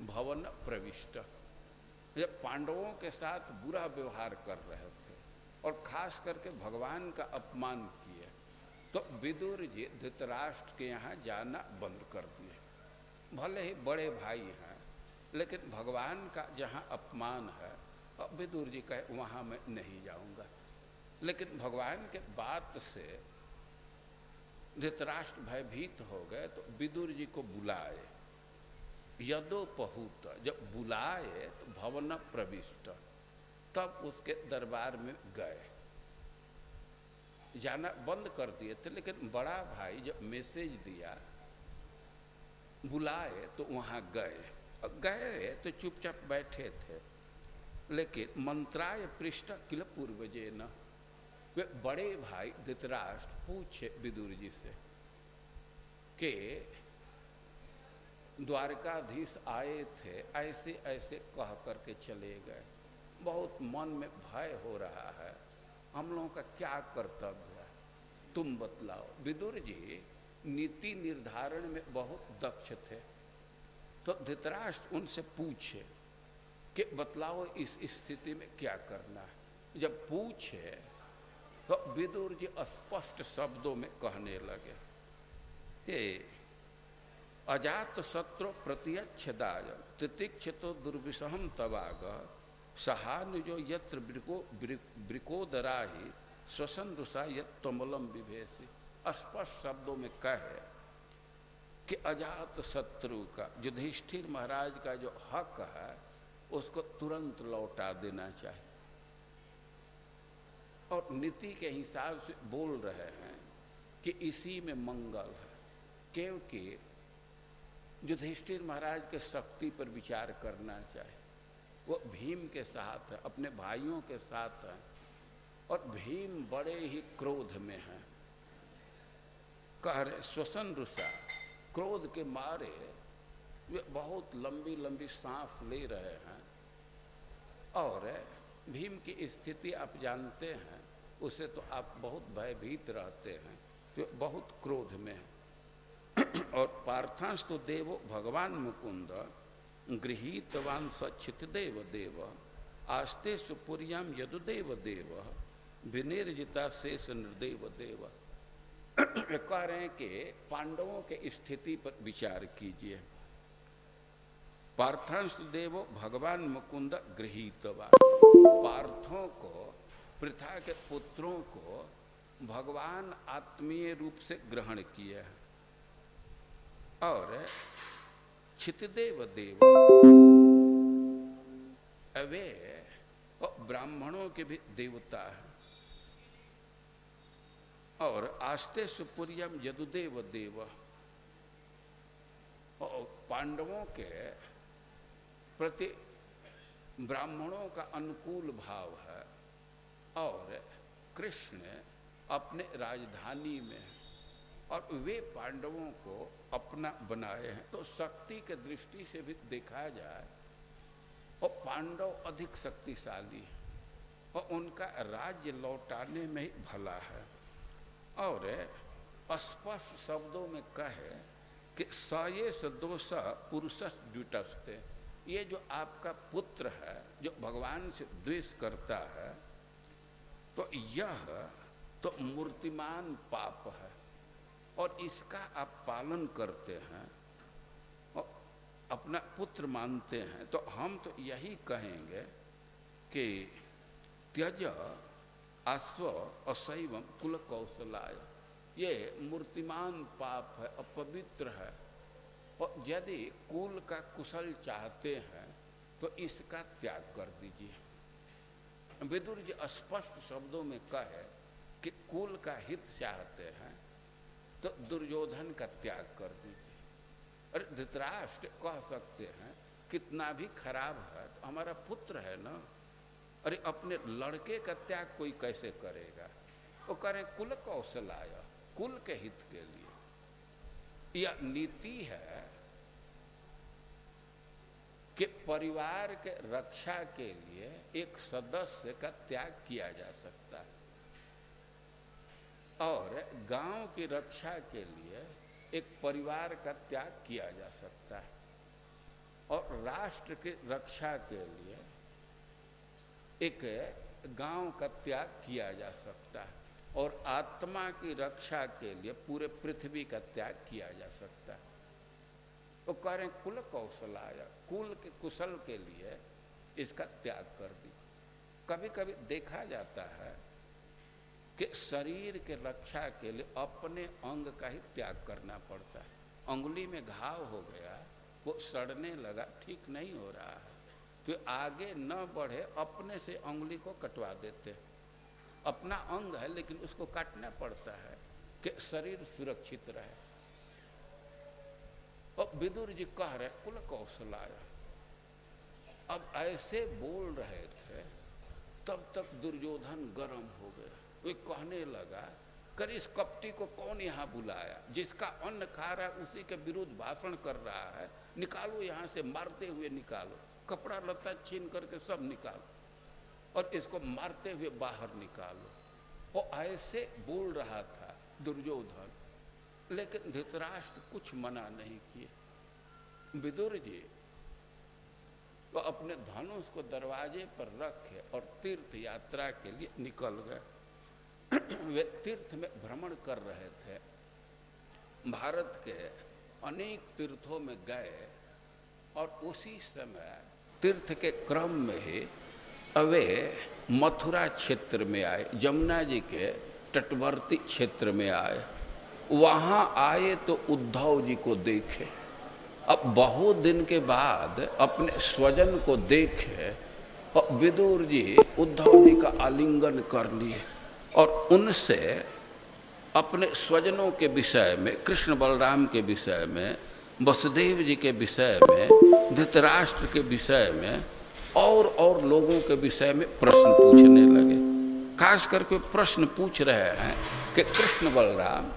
भवन प्रविष्ट, जब पांडवों के साथ बुरा व्यवहार कर रहे थे और खास करके भगवान का अपमान किए, तो विदुर जी धृतराष्ट्र के यहाँ जाना बंद कर दिए। भले ही बड़े भाई हैं, लेकिन भगवान का जहाँ अपमान है, अब विदुर जी कहे वहाँ मैं नहीं जाऊँगा। लेकिन भगवान के बात से धृतराष्ट्र भयभीत हो गए तो विदुर जी को बुलाए। यदोपहूत, जब बुलाए तो भवन प्रविष्ट, तब उसके दरबार में गए। जाना बंद कर दिए थे, लेकिन बड़ा भाई जब मैसेज दिया, बुलाए तो वहाँ गए। और गए तो चुपचाप बैठे थे, लेकिन मंत्राय पृष्ठ किल पूर्वजेन, वे बड़े भाई धृतराष्ट्र पूछे विदुर जी से कि द्वारकाधीश आए थे, ऐसे ऐसे कह करके चले गए, बहुत मन में भय हो रहा है, हम लोगों का क्या कर्तव्य है, तुम बतलाओ। विदुर जी नीति निर्धारण में बहुत दक्ष थे, तो धृतराष्ट्र उनसे पूछे कि बतलाओ इस स्थिति में क्या करना है। जब पूछे तो विदुर जी स्पष्ट शब्दों में कहने लगे कि अजात शत्रु प्रत्यक्षदाय तितिक्षितो दुर्विषहम तवाग सहानुजो यत्र ब्रिकोदराही श्वसन रुषा यमलम विभेषी। स्पष्ट शब्दों में कहे कि अजात शत्रु का, युधिष्ठिर महाराज का जो हक है उसको तुरंत लौटा देना चाहिए। और नीति के हिसाब से बोल रहे हैं कि इसी में मंगल है, क्योंकि युधिष्ठिर महाराज के शक्ति पर विचार करना चाहिए। वो भीम के साथ है, अपने भाइयों के साथ है, और भीम बड़े ही क्रोध में हैं। कह रहे श्वसन रुषा, क्रोध के मारे वे बहुत लंबी लंबी सांस ले रहे हैं। और भीम की स्थिति आप जानते हैं, उसे तो आप बहुत भयभीत रहते हैं, तो बहुत क्रोध में है। और पार्थांस्तु देवो भगवान मुकुंद गृहीतवान सचित देव देव आस्ते सुपुर्याम यदुदेव देव विनिर्जिता शेष निर्देव देव। कह रहे हैं कि पांडवों के स्थिति पर विचार कीजिए। पार्थांस्तु देवो भगवान मुकुंद गृहीतवान, पार्थों को, पृथा के पुत्रों को भगवान आत्मीय रूप से ग्रहण किया है। और क्षितिदेव देव, वे ब्राह्मणों के भी देवता है। और आस्ते सुपुर्यम यदुदेव देव, और पांडवों के प्रति ब्राह्मणों का अनुकूल भाव है। और कृष्ण अपने राजधानी में, और वे पांडवों को अपना बनाए हैं। तो शक्ति के दृष्टि से भी देखा जाए और पांडव अधिक शक्तिशाली है, और उनका राज्य लौटाने में ही भला है। और स्पष्ट शब्दों में कहे कि सयेष दोष पुरुषस जुटस्ते, ये जो आपका पुत्र है जो भगवान से द्वेष करता है, तो यह तो मूर्तिमान पाप है, और इसका आप पालन करते हैं और अपना पुत्र मानते हैं। तो हम तो यही कहेंगे कि त्यज अश्व अशैवम कुल कौशलाय, ये मूर्तिमान पाप है, अपवित्र है, और यदि कुल का कुशल चाहते हैं तो इसका त्याग कर दीजिए। विदुर जी स्पष्ट शब्दों में कहे कि कुल का हित चाहते हैं तो दुर्योधन का त्याग कर दीजिए। अरे धृतराष्ट्र कह सकते हैं कितना भी खराब है तो हमारा पुत्र है ना, अरे अपने लड़के का त्याग कोई कैसे करेगा। वो करें कुल कौशलाय, कुल के हित के लिए। यह नीति है कि परिवार के रक्षा के लिए एक सदस्य का त्याग किया जा सकता है, और गांव की रक्षा के लिए एक परिवार का त्याग किया जा सकता है, और राष्ट्र की रक्षा के लिए एक गांव का त्याग किया जा सकता है, और आत्मा की रक्षा के लिए पूरे पृथ्वी का त्याग किया जा सकता है। तो कह रहे हैं कुल कौशलाय, कुल के कुशल के लिए इसका त्याग कर दी। कभी कभी देखा जाता है कि शरीर के रक्षा के लिए अपने अंग का ही त्याग करना पड़ता है। अंगुली में घाव हो गया, वो सड़ने लगा, ठीक नहीं हो रहा है, तो आगे न बढ़े, अपने से अंगुली को कटवा देते। अपना अंग है लेकिन उसको काटना पड़ता है कि शरीर सुरक्षित रहे। और विदुर जी कह रहे कुल कौशलाय। अब ऐसे बोल रहे थे तब तक दुर्योधन गर्म हो गया। वो कहने लगा कर इस कपटी को कौन यहाँ बुलाया, जिसका अन्न खा रहा है उसी के विरुद्ध भाषण कर रहा है, निकालो यहाँ से, मारते हुए निकालो, कपड़ा लत्ता छीन करके सब निकालो, और इसको मारते हुए बाहर निकालो। वो ऐसे बोल रहा था दुर्योधन, लेकिन धृतराष्ट्र कुछ मना नहीं किए। विदुर जी तो अपने धनुष को दरवाजे पर रखे और तीर्थ यात्रा के लिए निकल गए। वे तीर्थ में भ्रमण कर रहे थे, भारत के अनेक तीर्थों में गए, और उसी समय तीर्थ के क्रम में ही वे मथुरा क्षेत्र में आए, यमुना जी के तटवर्ती क्षेत्र में आए। वहां आए तो उद्धव जी को देखे। अब बहुत दिन के बाद अपने स्वजन को देखे और विदुर जी उद्धव जी का आलिंगन कर लिए और उनसे अपने स्वजनों के विषय में, कृष्ण बलराम के विषय में, वसुदेव जी के विषय में, धृतराष्ट्र के विषय में और लोगों के विषय में प्रश्न पूछने लगे। खास करके प्रश्न पूछ रहे हैं कि कृष्ण बलराम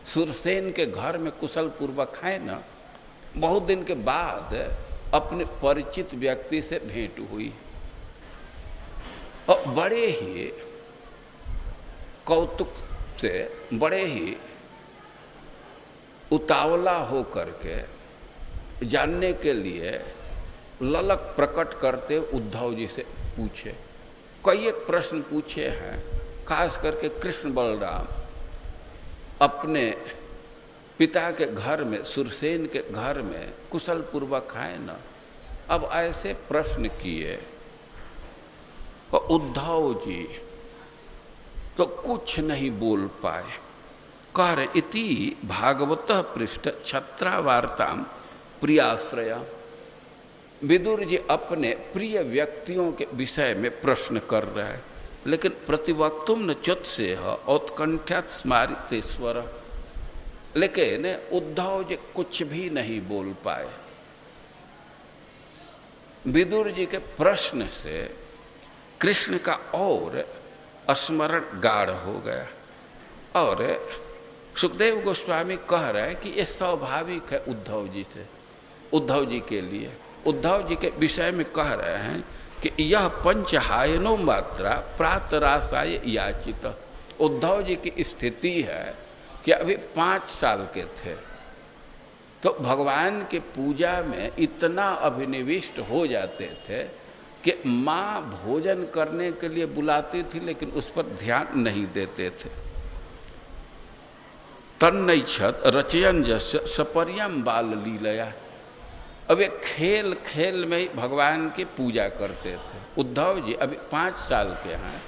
सुरसेन के घर में कुशल पूर्वक है ना। बहुत दिन के बाद अपने परिचित व्यक्ति से भेंट हुई और बड़े ही कौतुक से, बड़े ही उतावला होकर के जानने के लिए ललक प्रकट करते उद्धव जी से पूछे। कई एक प्रश्न पूछे हैं, खास करके कृष्ण बलराम अपने पिता के घर में, सुरसेन के घर में कुशल पूर्वक है न। अब ऐसे प्रश्न किए और उद्धव जी तो कुछ नहीं बोल पाए। कह रहे इति भागवत पृष्ठ छत्रावार्ताम प्रियाश्रया। विदुर जी अपने प्रिय व्यक्तियों के विषय में प्रश्न कर रहे हैं, लेकिन प्रतिवक्तुम न चोत्सेह औत्कंठ्यात् स्मारितेश्वर। लेकिन उद्धव जी कुछ भी नहीं बोल पाए। विदुर जी के प्रश्न से कृष्ण का और स्मरण गाढ़ हो गया। और सुखदेव गोस्वामी कह रहे हैं कि ये स्वाभाविक है उद्धव जी से, उद्धव जी के लिए। उद्धव जी के विषय में कह रहे हैं कि यह पंचहायनो मात्रा प्रातरासाय याचित। उद्धव जी की स्थिति है कि अभी 5 साल के थे तो भगवान के पूजा में इतना अभिनिविष्ट हो जाते थे कि माँ भोजन करने के लिए बुलाती थी लेकिन उस पर ध्यान नहीं देते थे। तन्नैच्छत् रचयन् यस्य सपर्यं बाल लीलया। अब एक खेल खेल में ही भगवान की पूजा करते थे। उद्धव जी अभी 5 साल के हैं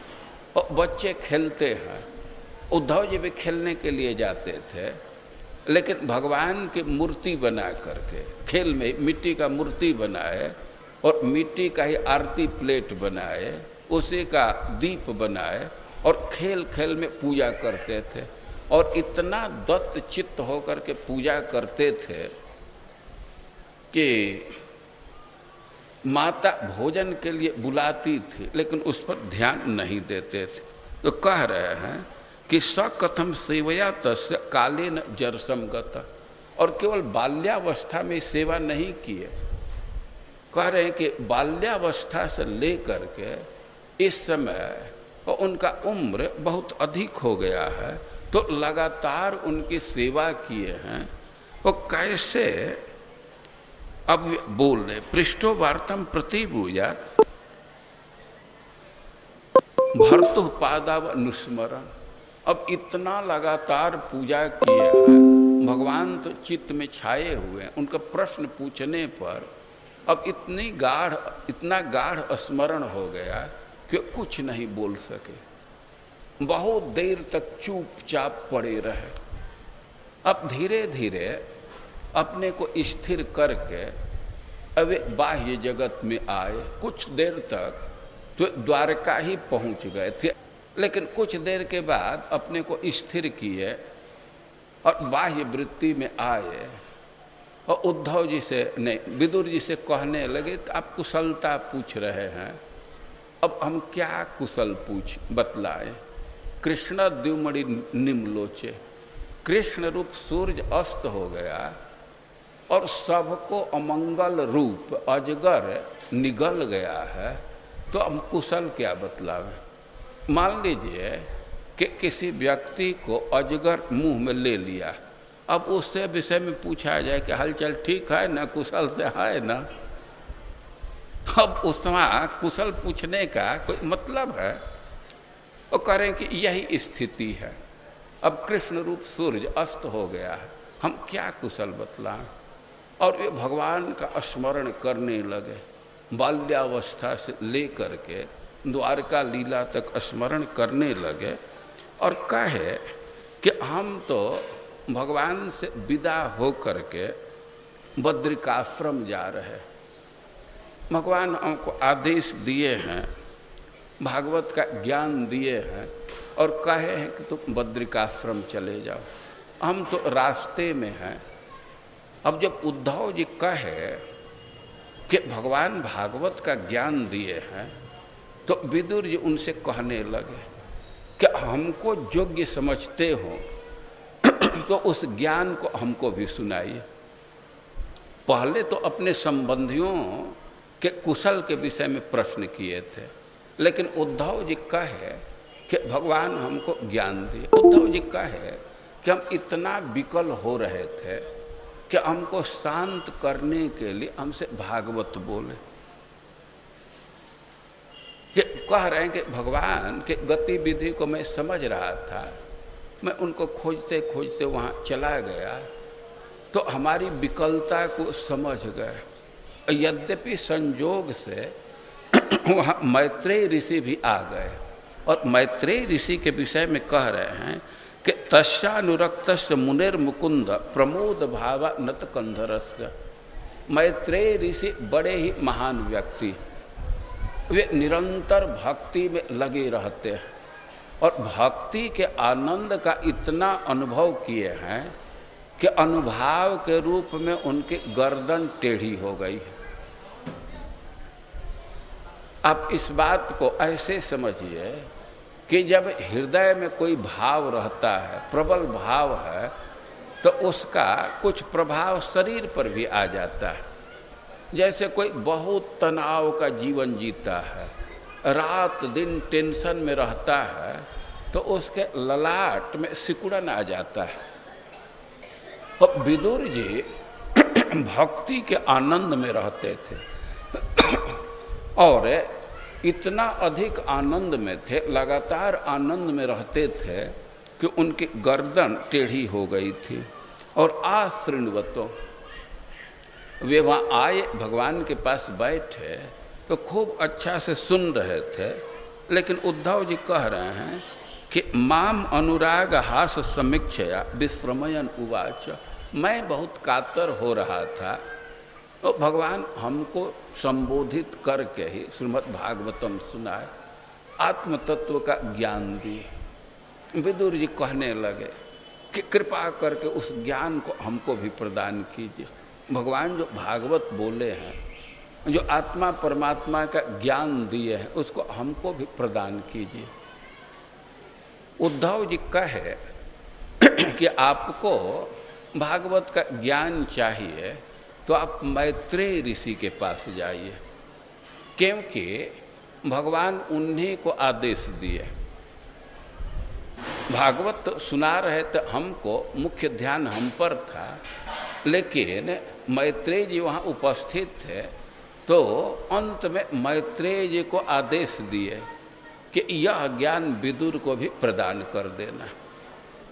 और बच्चे खेलते हैं। उद्धव जी भी खेलने के लिए जाते थे, लेकिन भगवान की मूर्ति बना करके खेल में मिट्टी का मूर्ति बनाए और मिट्टी का ही आरती प्लेट बनाए, उसी का दीप बनाए और खेल खेल में पूजा करते थे। और इतना दत्त चित्त होकर के पूजा करते थे कि माता भोजन के लिए बुलाती थी लेकिन उस पर ध्यान नहीं देते थे। तो कह रहे हैं कि स कथम सेवया तस्य कालेन जरसम गता। और केवल बाल्यावस्था में सेवा नहीं किए। कह रहे हैं कि बाल्यावस्था से लेकर के इस समय और उनका उम्र बहुत अधिक हो गया है तो लगातार उनकी सेवा किए हैं। वो कैसे अब बोल रहे पृष्ठो वार्तम प्रतिभूया भर्तु पादाव अनुस्मरण। अब इतना लगातार पूजा किए हैं, भगवान तो चित्त में छाए हुए हैं। उनका प्रश्न पूछने पर अब इतना गाढ़ स्मरण हो गया कि कुछ नहीं बोल सके। बहुत देर तक चुपचाप पड़े रहे। अब धीरे धीरे अपने को स्थिर करके अब बाह्य जगत में आए। कुछ देर तक तो द्वारका ही पहुंच गए थे, लेकिन कुछ देर के बाद अपने को स्थिर किए और बाह्य वृत्ति में आए और उद्धव जी से नहीं, विदुर जी से कहने लगे तो आप कुशलता पूछ रहे हैं, अब हम क्या कुशल बतलाएं। कृष्ण द्युमणि निम्लोचे। कृष्ण रूप सूर्य अस्त हो गया और सबको अमंगल रूप अजगर निगल गया है, तो हम कुशल क्या बतलावें। मान लीजिए कि किसी व्यक्ति को अजगर मुंह में ले लिया, अब उससे विषय में पूछा जाए कि हालचाल ठीक है ना, कुशल से है ना। अब उसमें कुशल पूछने का कोई मतलब है। वो करें कि यही स्थिति है। अब कृष्ण रूप सूर्य अस्त हो गया है, हम क्या कुशल बतलाएं। और वे भगवान का स्मरण करने लगे। बाल्यावस्था से लेकर के द्वारका लीला तक स्मरण करने लगे और कहे कि हम तो भगवान से विदा हो करके बद्रिकाश्रम जा रहे। भगवान हमको आदेश दिए हैं, भागवत का ज्ञान दिए हैं और कहे हैं कि तुम बद्रिकाश्रम चले जाओ। हम तो रास्ते में हैं। अब जब उद्धव जी कहे कि भगवान भागवत का ज्ञान दिए हैं, तो विदुर जी उनसे कहने लगे कि हमको योग्य समझते हो तो उस ज्ञान को हमको भी सुनाइए। पहले तो अपने संबंधियों के कुशल के विषय में प्रश्न किए थे, लेकिन उद्धव जी कहे कि भगवान हमको ज्ञान दिए। उद्धव जी कहे कि हम इतना विकल हो रहे थे कि हमको शांत करने के लिए हमसे भागवत बोले। कि कह रहे हैं कि भगवान के गतिविधि को मैं समझ रहा था, मैं उनको खोजते खोजते वहाँ चला गया तो हमारी विकलता को समझ गए। यद्यपि संयोग से वहाँ मैत्रेय ऋषि भी आ गए और मैत्रेय ऋषि के विषय में कह रहे हैं कि तस्यानुरक्तस्य मुनिर मुकुंद प्रमोद भावा नत कंधरस्य। मैत्रेय ऋषि बड़े ही महान व्यक्ति, वे निरंतर भक्ति में लगे रहते हैं और भक्ति के आनंद का इतना अनुभव किए हैं कि अनुभाव के रूप में उनकी गर्दन टेढ़ी हो गई। आप इस बात को ऐसे समझिए कि जब हृदय में कोई भाव रहता है, प्रबल भाव है, तो उसका कुछ प्रभाव शरीर पर भी आ जाता है। जैसे कोई बहुत तनाव का जीवन जीता है, रात दिन टेंशन में रहता है, तो उसके ललाट में सिकुड़न आ जाता है। और विदुर जी भक्ति के आनंद में रहते थे और इतना अधिक आनंद में थे, लगातार आनंद में रहते थे कि उनकी गर्दन टेढ़ी हो गई थी। और आशृण्वतो, वे वहाँ आए, भगवान के पास बैठे तो खूब अच्छा से सुन रहे थे, लेकिन उद्धव जी कह रहे हैं कि माम अनुराग हास समीक्षया विस्मयन उवाच। मैं बहुत कातर हो रहा था तो भगवान हमको संबोधित करके ही श्रीमद् भागवतम सुनाए, आत्म तत्व का ज्ञान दिए। विदुर जी कहने लगे कि कृपा करके उस ज्ञान को हमको भी प्रदान कीजिए। भगवान जो भागवत बोले हैं, जो आत्मा परमात्मा का ज्ञान दिए हैं, उसको हमको भी प्रदान कीजिए। उद्धव जी कहे कि आपको भागवत का ज्ञान चाहिए तो आप मैत्रेय ऋषि के पास जाइए, क्योंकि भगवान उन्हीं को आदेश दिए। भागवत तो सुना रहे थे, हमको मुख्य ध्यान हम पर था, लेकिन मैत्रेय जी वहाँ उपस्थित थे, तो अंत में मैत्रेय जी को आदेश दिए कि यह ज्ञान विदुर को भी प्रदान कर देना।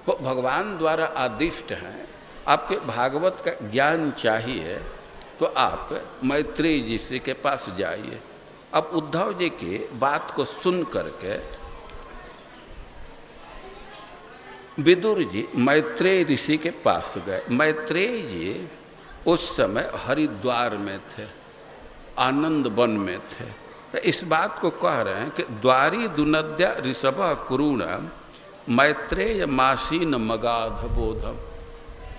तो भगवान द्वारा आदिष्ट हैं, आपके भागवत का ज्ञान चाहिए तो आप मैत्रेय जी के पास जाइए। अब उद्धव जी की बात को सुन करके विदुर जी मैत्रेय ऋषि के पास गए। मैत्रेय जी उस समय हरिद्वार में थे, आनंद वन में थे। तो इस बात को कह रहे हैं कि द्वारी दुनद्या ऋषभ कुरुण मैत्रेय मासीन मगाध बोधम।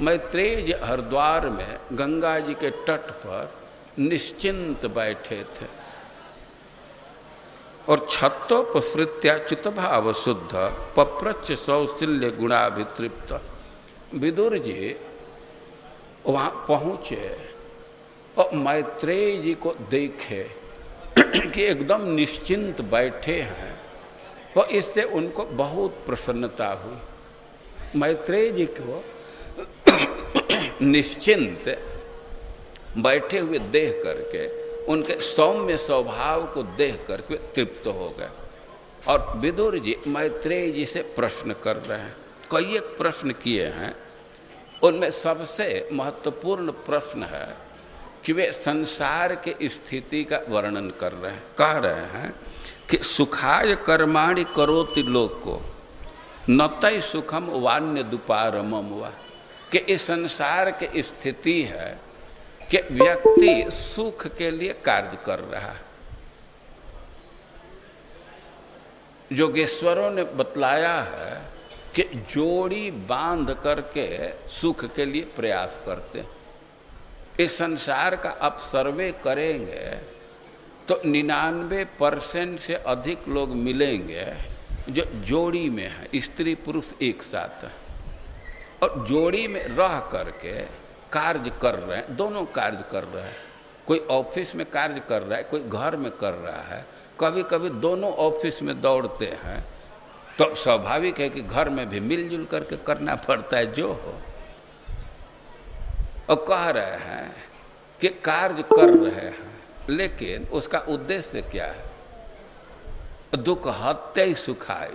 मैत्रेय जी हरिद्वार में गंगा जी के तट पर निश्चिंत बैठे थे और छत्तोपसृत्याच्युत भाव शुद्ध पप्रच्छ सौशिल्य गुणाभितृप्त। विदुर जी वहाँ पहुँचे और मैत्रेय जी को देखे कि एकदम निश्चिंत बैठे हैं, और इससे उनको बहुत प्रसन्नता हुई। मैत्रेय जी को निश्चिंत बैठे हुए देख करके, उनके सौम्य स्वभाव को देख करके तृप्त हो गए। और विदुर जी मैत्रेय जी से प्रश्न कर रहे हैं, कई एक प्रश्न किए हैं। उनमें सबसे महत्वपूर्ण प्रश्न है कि वे संसार के स्थिति का वर्णन कर रहे हैं। कह रहे हैं कि सुखाय कर्माणि करोति लोको न तय सुखम वान्य दुपारमम वा। कि इस संसार की स्थिति है कि व्यक्ति सुख के लिए कार्य कर रहा है। योगेश्वरों ने बतलाया है कि जोड़ी बांध करके सुख के लिए प्रयास करते हैं। इस संसार का आप सर्वे करेंगे तो 99% से अधिक लोग मिलेंगे जो जोड़ी में है, स्त्री पुरुष एक साथ है, और जोड़ी में रह करके कार्य कर रहे हैं, दोनों कार्य कर रहे हैं। कोई ऑफिस में कार्य कर रहा है, कोई घर में कर रहा है, कभी कभी दोनों ऑफिस में दौड़ते हैं, तो स्वाभाविक है कि घर में भी मिलजुल करके करना पड़ता है जो हो। और कह रहे हैं कि कार्य कर रहे हैं, लेकिन उसका उद्देश्य क्या है? दुख हत्या सुखाय,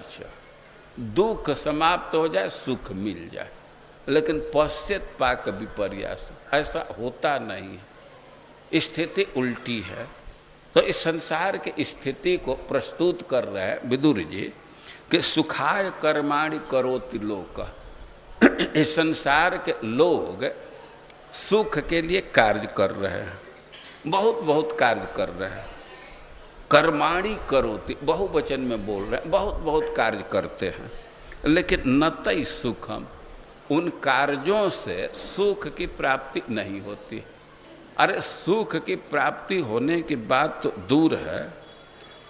दुख समाप्त हो जाए, सुख मिल जाए, लेकिन पश्चात पाक विपर्यास ऐसा होता नहीं है, स्थिति उल्टी है। तो इस संसार की स्थिति को प्रस्तुत कर रहे हैं विदुर जी कि सुखाय कर्माणि करोति लोक। इस संसार के लोग सुख के लिए कार्य कर रहे हैं, बहुत बहुत कार्य कर रहे हैं। कर्माणि करोति बहुवचन में बोल रहे हैं, बहुत बहुत कार्य करते हैं, लेकिन न तई सुखम, उन कार्यों से सुख की प्राप्ति नहीं होती। अरे सुख की प्राप्ति होने की बात तो दूर है,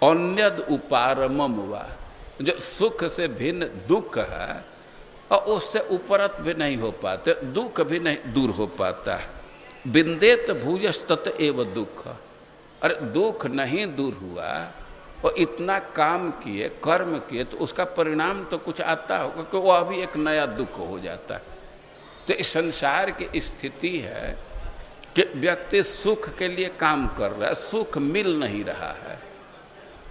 अन्यद उपारमम वा, जो सुख से भिन्न दुख है और उससे उपरत भी नहीं हो पाते, दुख भी नहीं दूर हो पाता है। बिंदेत भूयस तत एव दुख, अरे दुख नहीं दूर हुआ और इतना काम किए, कर्म किए, तो उसका परिणाम तो कुछ आता होगा कि वह भी एक नया दुख हो जाता है। तो इस संसार की स्थिति है कि व्यक्ति सुख के लिए काम कर रहा है, सुख मिल नहीं रहा है,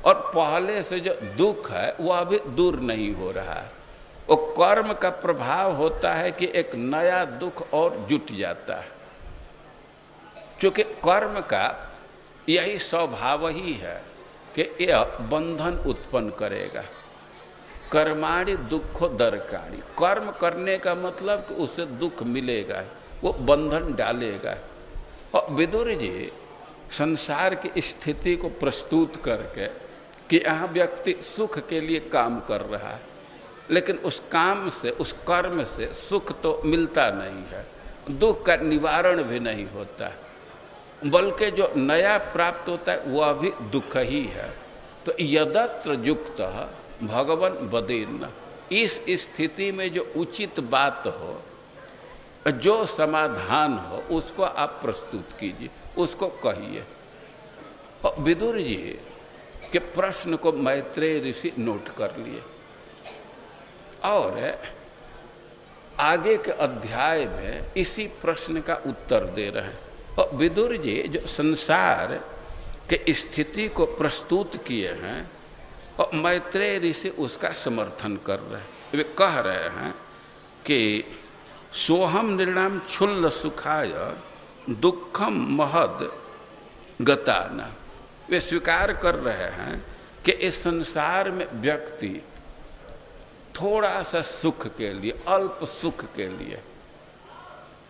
और पहले से जो दुख है वह भी दूर नहीं हो रहा है। वो कर्म का प्रभाव होता है कि एक नया दुख और जुट जाता है, क्योंकि कर्म का यही स्वभाव ही है कि यह बंधन उत्पन्न करेगा। कर्माणि दुखो दरकाणी, कर्म करने का मतलब कि उससे दुख मिलेगा, वो बंधन डालेगा। और विदुर जी संसार की स्थिति को प्रस्तुत करके कि यहाँ व्यक्ति सुख के लिए काम कर रहा है, लेकिन उस काम से, उस कर्म से सुख तो मिलता नहीं है, दुख का निवारण भी नहीं होता, बल्कि जो नया प्राप्त होता है वह भी दुख ही है। तो यदत्र युक्त भगवन बदेन, इस स्थिति में जो उचित बात हो, जो समाधान हो, उसको आप प्रस्तुत कीजिए, उसको कहिए। और विदुर जी के प्रश्न को मैत्रेय ऋषि नोट कर लिए और आगे के अध्याय में इसी प्रश्न का उत्तर दे रहे हैं। और विदुर जी जो संसार के स्थिति को प्रस्तुत किए हैं और मैत्रेय ऋषि उसका समर्थन कर रहे हैं। वे कह रहे हैं कि सोहम निर्णाम क्षुल्ल सुखाय दुखम महद गताना। वे स्वीकार कर रहे हैं कि इस संसार में व्यक्ति थोड़ा सा सुख के लिए, अल्प सुख के लिए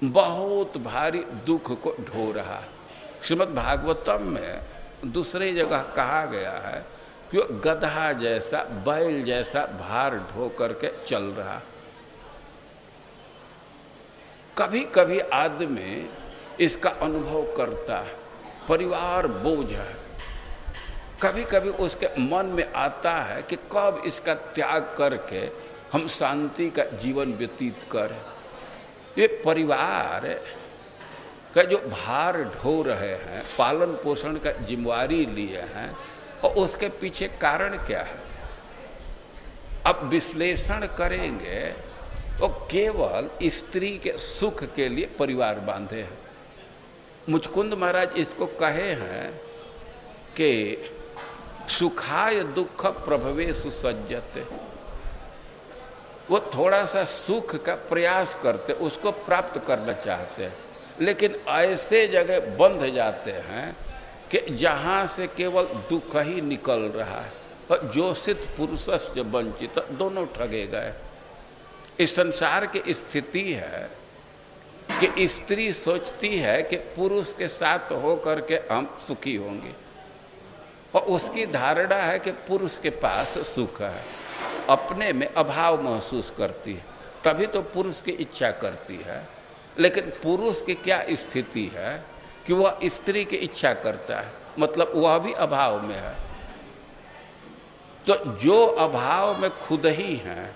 बहुत भारी दुख को ढो रहा है। श्रीमद् भागवतम में दूसरी जगह कहा गया है कि वो गधा जैसा, बैल जैसा भार ढो करके चल रहा। कभी कभी आदमी इसका अनुभव करता है, परिवार बोझ है, कभी कभी उसके मन में आता है कि कब इसका त्याग करके हम शांति का जीवन व्यतीत करें। ये परिवार का जो भार ढो रहे हैं, पालन पोषण का जिम्मेवारी लिए हैं, और उसके पीछे कारण क्या है? अब विश्लेषण करेंगे तो केवल स्त्री के सुख के लिए परिवार बांधे हैं। मुचकुंद महाराज इसको कहे हैं कि सुखाय दुख प्रभवे सुसज्जते। वो थोड़ा सा सुख का प्रयास करते, उसको प्राप्त करना चाहते हैं, लेकिन ऐसे जगह बंध जाते हैं कि जहाँ से केवल दुख ही निकल रहा है, और जोषित पुरुषस्य वंचित, दोनों ठगे गए। इस संसार की स्थिति है कि स्त्री सोचती है कि पुरुष के साथ होकर के हम सुखी होंगे, और उसकी धारणा है कि पुरुष के पास सुख है, अपने में अभाव महसूस करती है, तभी तो पुरुष की इच्छा करती है। लेकिन पुरुष की क्या स्थिति है कि वह स्त्री की इच्छा करता है, मतलब वह भी अभाव में है। तो जो अभाव में खुद ही है,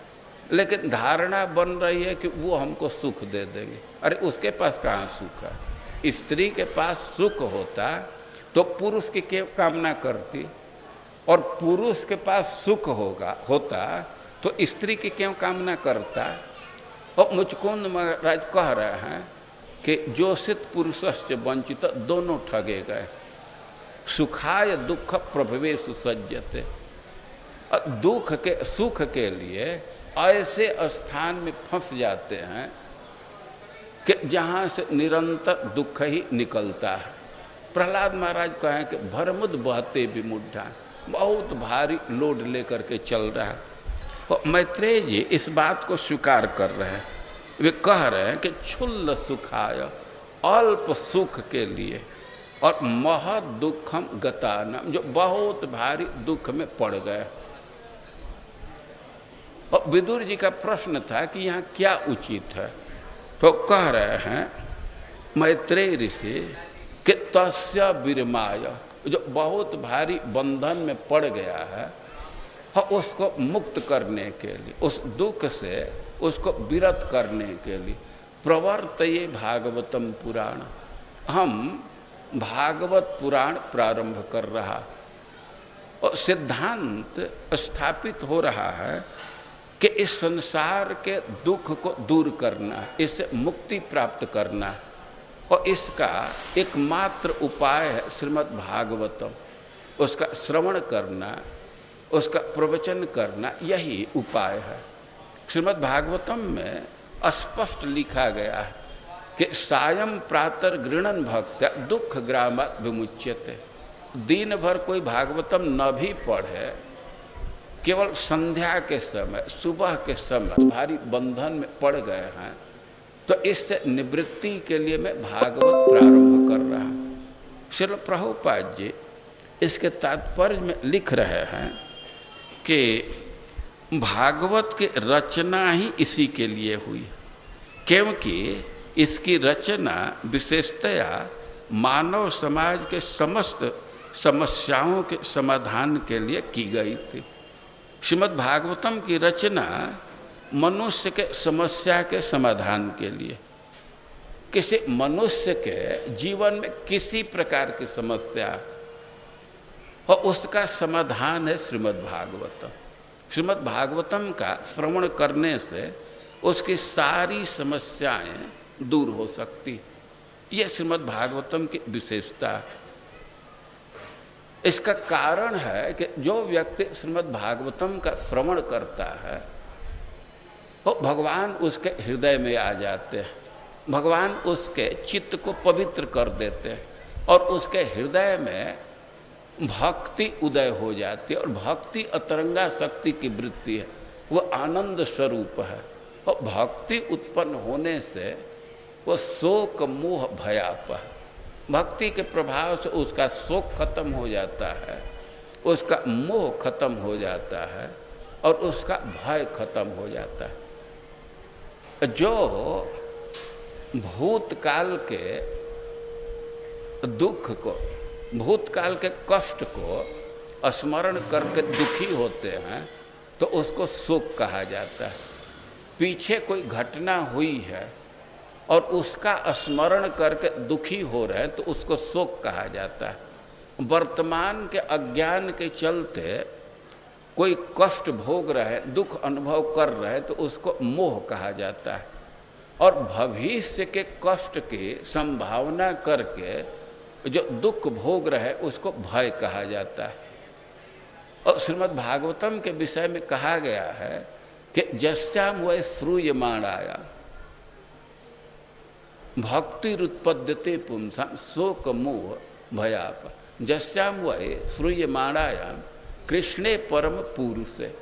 लेकिन धारणा बन रही है कि वो हमको सुख दे देंगे। अरे उसके पास कहाँ सुख है? स्त्री के पास सुख होता तो पुरुष की क्या कामना करती, और पुरुष के पास सुख होता तो स्त्री की क्यों कामना करता। और मुचकुंद महाराज कह रहे हैं कि जोषित पुरुषस्य वंचित, दोनों ठगे गए। सुखाय दुख प्रभवेशु सज्जते, दुख के सुख के लिए ऐसे स्थान में फंस जाते हैं कि जहाँ से निरंतर दुख ही निकलता है। प्रहलाद महाराज कहें कि भरमुद बहते विमुढ़ा, बहुत भारी लोड लेकर के चल रहा है। और मैत्रेय जी इस बात को स्वीकार कर रहे हैं। वे कह रहे हैं कि क्षुल्ल सुखाय, अल्प सुख के लिए, और महद दुखम गतानम, जो बहुत भारी दुख में पड़ गए। और विदुर जी का प्रश्न था कि यहाँ क्या उचित है, तो कह रहे हैं मैत्रेय ऋषि कि तस्य विरमाय, जो बहुत भारी बंधन में पड़ गया है, और उसको मुक्त करने के लिए, उस दुख से उसको विरत करने के लिए, प्रवर्तये भागवतम पुराण, हम भागवत पुराण प्रारंभ कर रहा। और सिद्धांत स्थापित हो रहा है कि इस संसार के दुख को दूर करना, इससे मुक्ति प्राप्त करना, और इसका एकमात्र उपाय है श्रीमद् भागवतम। उसका श्रवण करना, उसका प्रवचन करना, यही उपाय है। श्रीमद् भागवतम में स्पष्ट लिखा गया है कि सायं प्रातः गृणन भक्त्या दुख ग्रामात् विमुच्यते। दिन भर कोई भागवतम न भी पढ़े, केवल संध्या के समय, सुबह के समय भारी बंधन में पड़ गए हैं, तो इससे निवृत्ति के लिए मैं भागवत प्रारंभ कर रहा हूँ। श्रील प्रभुपाद जी इसके तात्पर्य में लिख रहे हैं कि भागवत की रचना ही इसी के लिए हुई, क्योंकि इसकी रचना विशेषतया मानव समाज के समस्त समस्याओं के समाधान के लिए की गई थी। श्रीमद् भागवतम की रचना मनुष्य के समस्या के समाधान के लिए, किसी मनुष्य के जीवन में किसी प्रकार की समस्या और उसका समाधान है श्रीमद् भागवतम। श्रीमद् भागवतम का श्रवण करने से उसकी सारी समस्याएं दूर हो सकती। यह श्रीमद् भागवतम की विशेषता है। इसका कारण है कि जो व्यक्ति श्रीमद् भागवतम का श्रवण करता है वो भगवान उसके हृदय में आ जाते हैं, भगवान उसके चित्त को पवित्र कर देते हैं और उसके हृदय में भक्ति उदय हो जाती है। और भक्ति अतरंगा शक्ति की वृत्ति है, वो आनंद स्वरूप है। और भक्ति उत्पन्न होने से वो शोक मोह भयाप है। भक्ति के प्रभाव से उसका शोक खत्म हो जाता है, उसका मोह खत्म हो जाता है और उसका भय खत्म हो जाता है। जो भूतकाल के दुख को, भूतकाल के कष्ट को स्मरण करके दुखी होते हैं तो उसको शोक कहा जाता है। पीछे कोई घटना हुई है और उसका स्मरण करके दुखी हो रहे हैं तो उसको शोक कहा जाता है। वर्तमान के अज्ञान के चलते कोई कष्ट भोग रहे हैं, दुख अनुभव कर रहे हैं तो उसको मोह कहा जाता है। और भविष्य के कष्ट की संभावना करके जो दुख भोग रहे उसको भय कहा जाता है। और श्रीमद् भागवतम के विषय में कहा गया है कि जस्याम वै श्रूयमाणाया भक्तिरुत्पद्यते पुंसां शोक मोह भयाप। जस्याम वै श्रूयमाणायाम कृष्णे परम पुरुषे।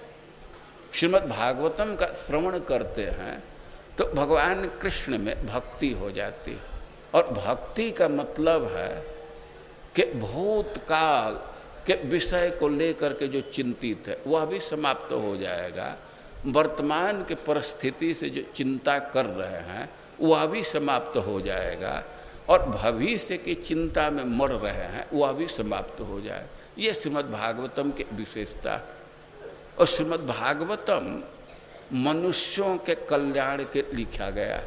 श्रीमद् भागवतम का श्रवण करते हैं तो भगवान कृष्ण में भक्ति हो जाती है। और भक्ति का मतलब है कि भूतकाल के विषय को लेकर के जो चिंतित है वह भी समाप्त हो जाएगा, वर्तमान के परिस्थिति से जो चिंता कर रहे हैं वह भी समाप्त हो जाएगा, और भविष्य की चिंता में मर रहे हैं वह भी समाप्त हो जाए। ये श्रीमद् भागवतम की विशेषता। और श्रीमद् भागवतम मनुष्यों के कल्याण के लिखा गया,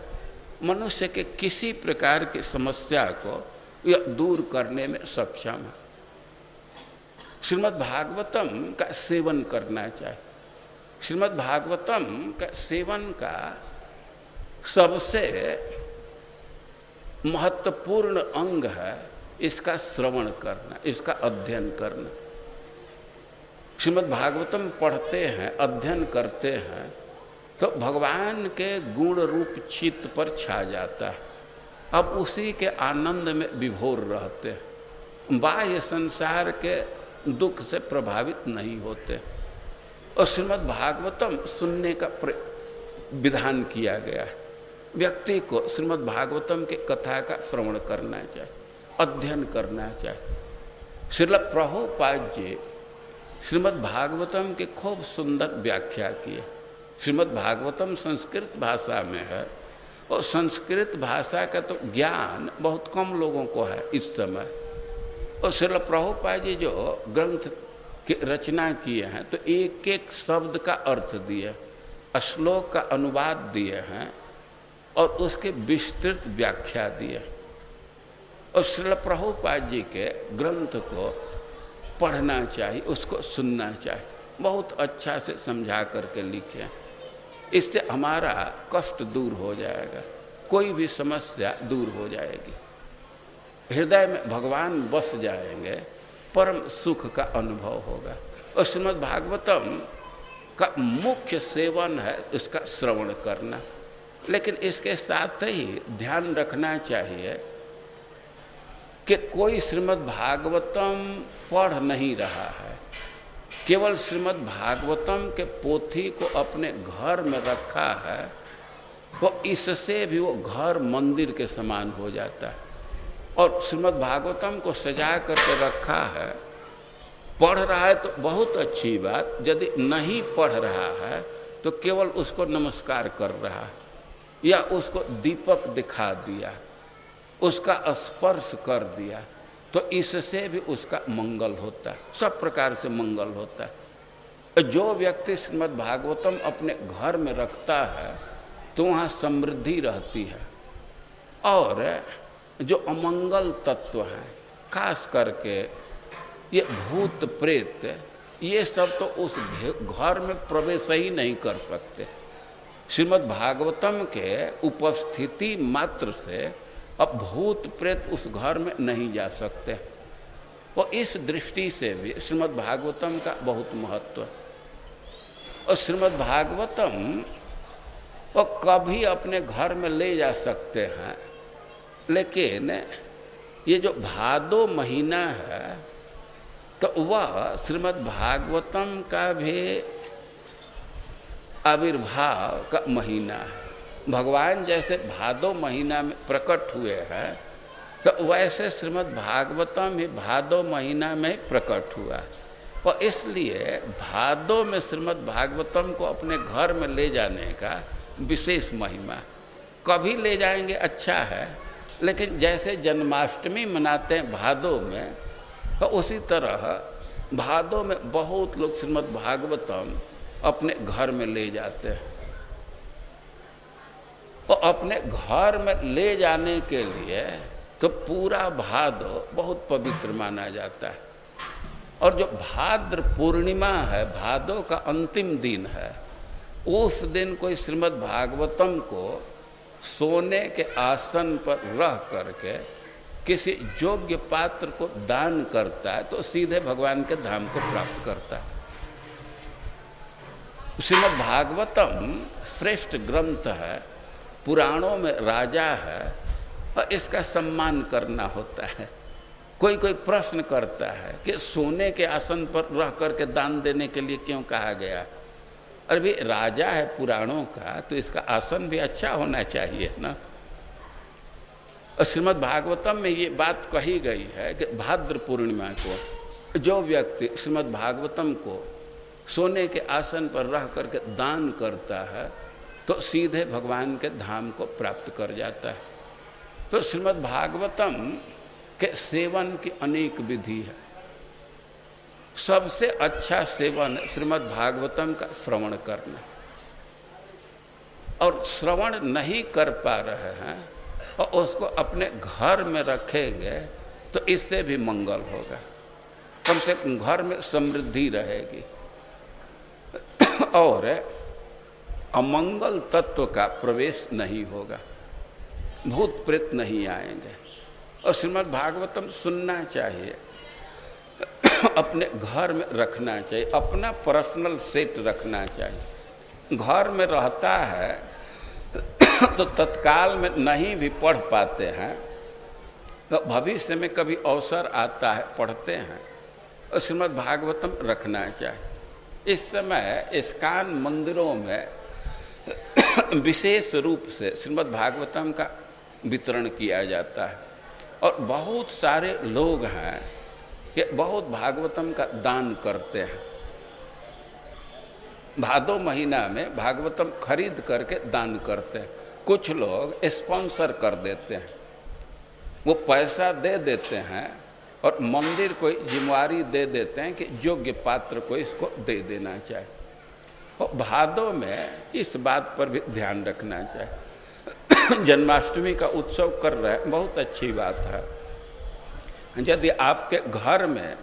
मनुष्य के किसी प्रकार की समस्या को यह दूर करने में सक्षम है। श्रीमद् भागवतम का सेवन करना चाहिए। श्रीमद् भागवतम का सेवन का सबसे महत्वपूर्ण अंग है इसका श्रवण करना, इसका अध्ययन करना। श्रीमद् भागवतम पढ़ते हैं, अध्ययन करते हैं तो भगवान के गुण रूप चित्त पर छा जाता है। अब उसी के आनंद में विभोर रहते हैं, बाह्य संसार के दुख से प्रभावित नहीं होते। और श्रीमद् भागवतम सुनने का विधान किया गया है। व्यक्ति को श्रीमद् भागवतम के कथा का श्रवण करना चाहिए, अध्ययन करना चाहिए। श्रील प्रभुपाद जी श्रीमद् भागवतम के खूब सुंदर व्याख्या किए। श्रीमद् भागवतम संस्कृत भाषा में है, और संस्कृत भाषा का तो ज्ञान बहुत कम लोगों को है इस समय। और श्रील प्रभुपाद जी जो ग्रंथ की रचना किए हैं तो एक एक शब्द का अर्थ दिए, श्लोक का अनुवाद दिए हैं और उसके विस्तृत व्याख्या दिए। और श्रील प्रभुपाद जी के ग्रंथ को पढ़ना चाहिए, उसको सुनना चाहिए, बहुत अच्छा से समझा करके लिखे। इससे हमारा कष्ट दूर हो जाएगा, कोई भी समस्या दूर हो जाएगी, हृदय में भगवान बस जाएंगे, परम सुख का अनुभव होगा। और श्रीमद् भागवतम का मुख्य सेवन है इसका श्रवण करना। लेकिन इसके साथ ही ध्यान रखना चाहिए कि कोई श्रीमद् भागवतम पढ़ नहीं रहा है, केवल श्रीमद् भागवतम के पोथी को अपने घर में रखा है, तो इससे भी वो घर मंदिर के समान हो जाता है। और श्रीमद् भागवतम को सजा करके रखा है, पढ़ रहा है तो बहुत अच्छी बात, यदि नहीं पढ़ रहा है तो केवल उसको नमस्कार कर रहा है या उसको दीपक दिखा दिया, उसका स्पर्श कर दिया, तो इससे भी उसका मंगल होता है, सब प्रकार से मंगल होता है। जो व्यक्ति श्रीमद् भागवतम अपने घर में रखता है तो वहाँ समृद्धि रहती है। और जो अमंगल तत्व हैं, खास करके ये भूत प्रेत, ये सब तो उस घर में प्रवेश ही नहीं कर सकते। श्रीमद् भागवतम के उपस्थिति मात्र से अब भूत प्रेत उस घर में नहीं जा सकते। और इस दृष्टि से भी श्रीमद् भागवतम का बहुत महत्व है। और श्रीमद् भागवतम वो कभी अपने घर में ले जा सकते हैं, लेकिन ये जो भादो महीना है तो वह श्रीमद् भागवतम का भी आविर्भाव का महीना है। भगवान जैसे भादो महीना में प्रकट हुए हैं तो वैसे श्रीमद् भागवतम ही भादो महीना में प्रकट हुआ। और इसलिए भादो में श्रीमद् भागवतम को अपने घर में ले जाने का विशेष महिमा। कभी ले जाएंगे अच्छा है, लेकिन जैसे जन्माष्टमी मनाते हैं भादो में, तो उसी तरह भादो में बहुत लोग श्रीमद् भागवतम अपने घर में ले जाते हैं। और अपने घर में ले जाने के लिए तो पूरा भादो बहुत पवित्र माना जाता है। और जो भाद्र पूर्णिमा है, भादो का अंतिम दिन है, उस दिन कोई श्रीमद् भागवतम को सोने के आसन पर रह करके किसी योग्य पात्र को दान करता है तो सीधे भगवान के धाम को प्राप्त करता है। श्रीमद् भागवतम श्रेष्ठ ग्रंथ है, पुराणों में राजा है, और इसका सम्मान करना होता है। कोई कोई प्रश्न करता है कि सोने के आसन पर रह करके दान देने के लिए क्यों कहा गया, अरे भाई राजा है पुराणों का, तो इसका आसन भी अच्छा होना चाहिए ना। और श्रीमद् भागवतम में ये बात कही गई है कि भाद्र पूर्णिमा को जो व्यक्ति श्रीमद् भागवतम को सोने के आसन पर रह करके दान करता है तो सीधे भगवान के धाम को प्राप्त कर जाता है। तो श्रीमद् भागवतम के सेवन की अनेक विधि है। सबसे अच्छा सेवन श्रीमद् भागवतम का श्रवण करना, और श्रवण नहीं कर पा रहे हैं और उसको अपने घर में रखेंगे तो इससे भी मंगल होगा, कम से कम घर में समृद्धि रहेगी और अमंगल तत्व का प्रवेश नहीं होगा, भूत प्रेत नहीं आएंगे। और श्रीमद् भागवतम सुनना चाहिए, अपने घर में रखना चाहिए, अपना पर्सनल सेट रखना चाहिए। घर में रहता है तो तत्काल में नहीं भी पढ़ पाते हैं, तो भविष्य में कभी अवसर आता है पढ़ते हैं, और श्रीमद् भागवतम रखना चाहिए। इस समय इस्कान मंदिरों में विशेष रूप से श्रीमद् भागवतम का वितरण किया जाता है, और बहुत सारे लोग हैं कि बहुत भागवतम का दान करते हैं। भादो महीना में भागवतम खरीद करके दान करते हैं। कुछ लोग स्पॉन्सर कर देते हैं, वो पैसा दे देते हैं और मंदिर को जिम्मेवारी दे देते हैं कि योग्य पात्र को इसको दे देना चाहिए। और भादो में इस बात पर भी ध्यान रखना चाहिए। जन्माष्टमी का उत्सव कर रहे हैं, बहुत अच्छी बात है। यदि आपके घर में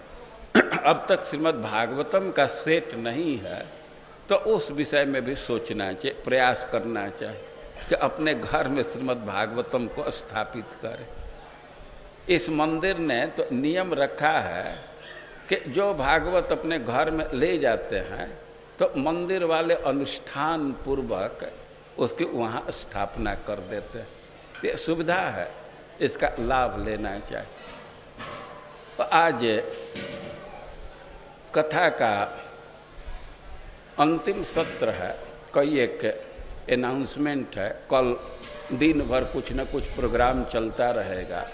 अब तक श्रीमद् भागवतम का सेट नहीं है तो उस विषय में भी सोचना चाहिए, प्रयास करना चाहिए कि अपने घर में श्रीमद् भागवतम को स्थापित करें। इस मंदिर ने तो नियम रखा है कि जो भागवत अपने घर में ले जाते हैं तो मंदिर वाले अनुष्ठान पूर्वक उसकी वहाँ स्थापना कर देते हैं। ये सुविधा है, इसका लाभ लेना चाहिए। तो आज कथा का अंतिम सत्र है, कई एक अनाउंसमेंट है। कल दिन भर कुछ न कुछ प्रोग्राम चलता रहेगा।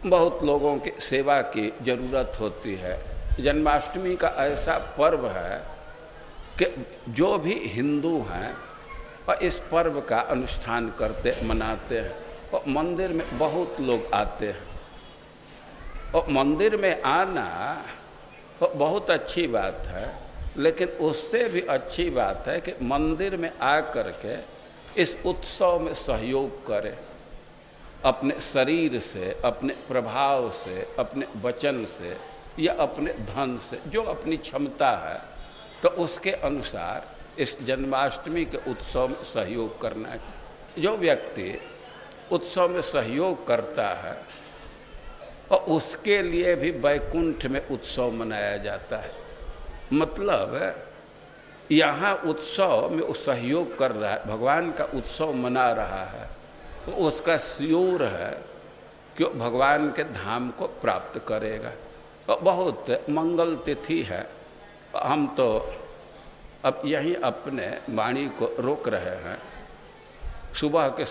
बहुत लोगों की सेवा की जरूरत होती है। जन्माष्टमी का ऐसा पर्व है कि जो भी हिंदू हैं और इस पर्व का अनुष्ठान करते मनाते हैं, और मंदिर में बहुत लोग आते हैं। और मंदिर में आना तो बहुत अच्छी बात है, लेकिन उससे भी अच्छी बात है कि मंदिर में आ कर के इस उत्सव में सहयोग करें, अपने शरीर से, अपने प्रभाव से, अपने वचन से या अपने धन से, जो अपनी क्षमता है तो उसके अनुसार इस जन्माष्टमी के उत्सव में सहयोग करना है। जो व्यक्ति उत्सव में सहयोग करता है और उसके लिए भी वैकुंठ में उत्सव मनाया जाता है। मतलब यहाँ उत्सव में सहयोग कर रहा है, भगवान का उत्सव मना रहा है, तो उसका श्योर है कि भगवान के धाम को प्राप्त करेगा। और बहुत मंगल तिथि है। हम तो अब यहीं अपने वाणी को रोक रहे हैं। सुबह के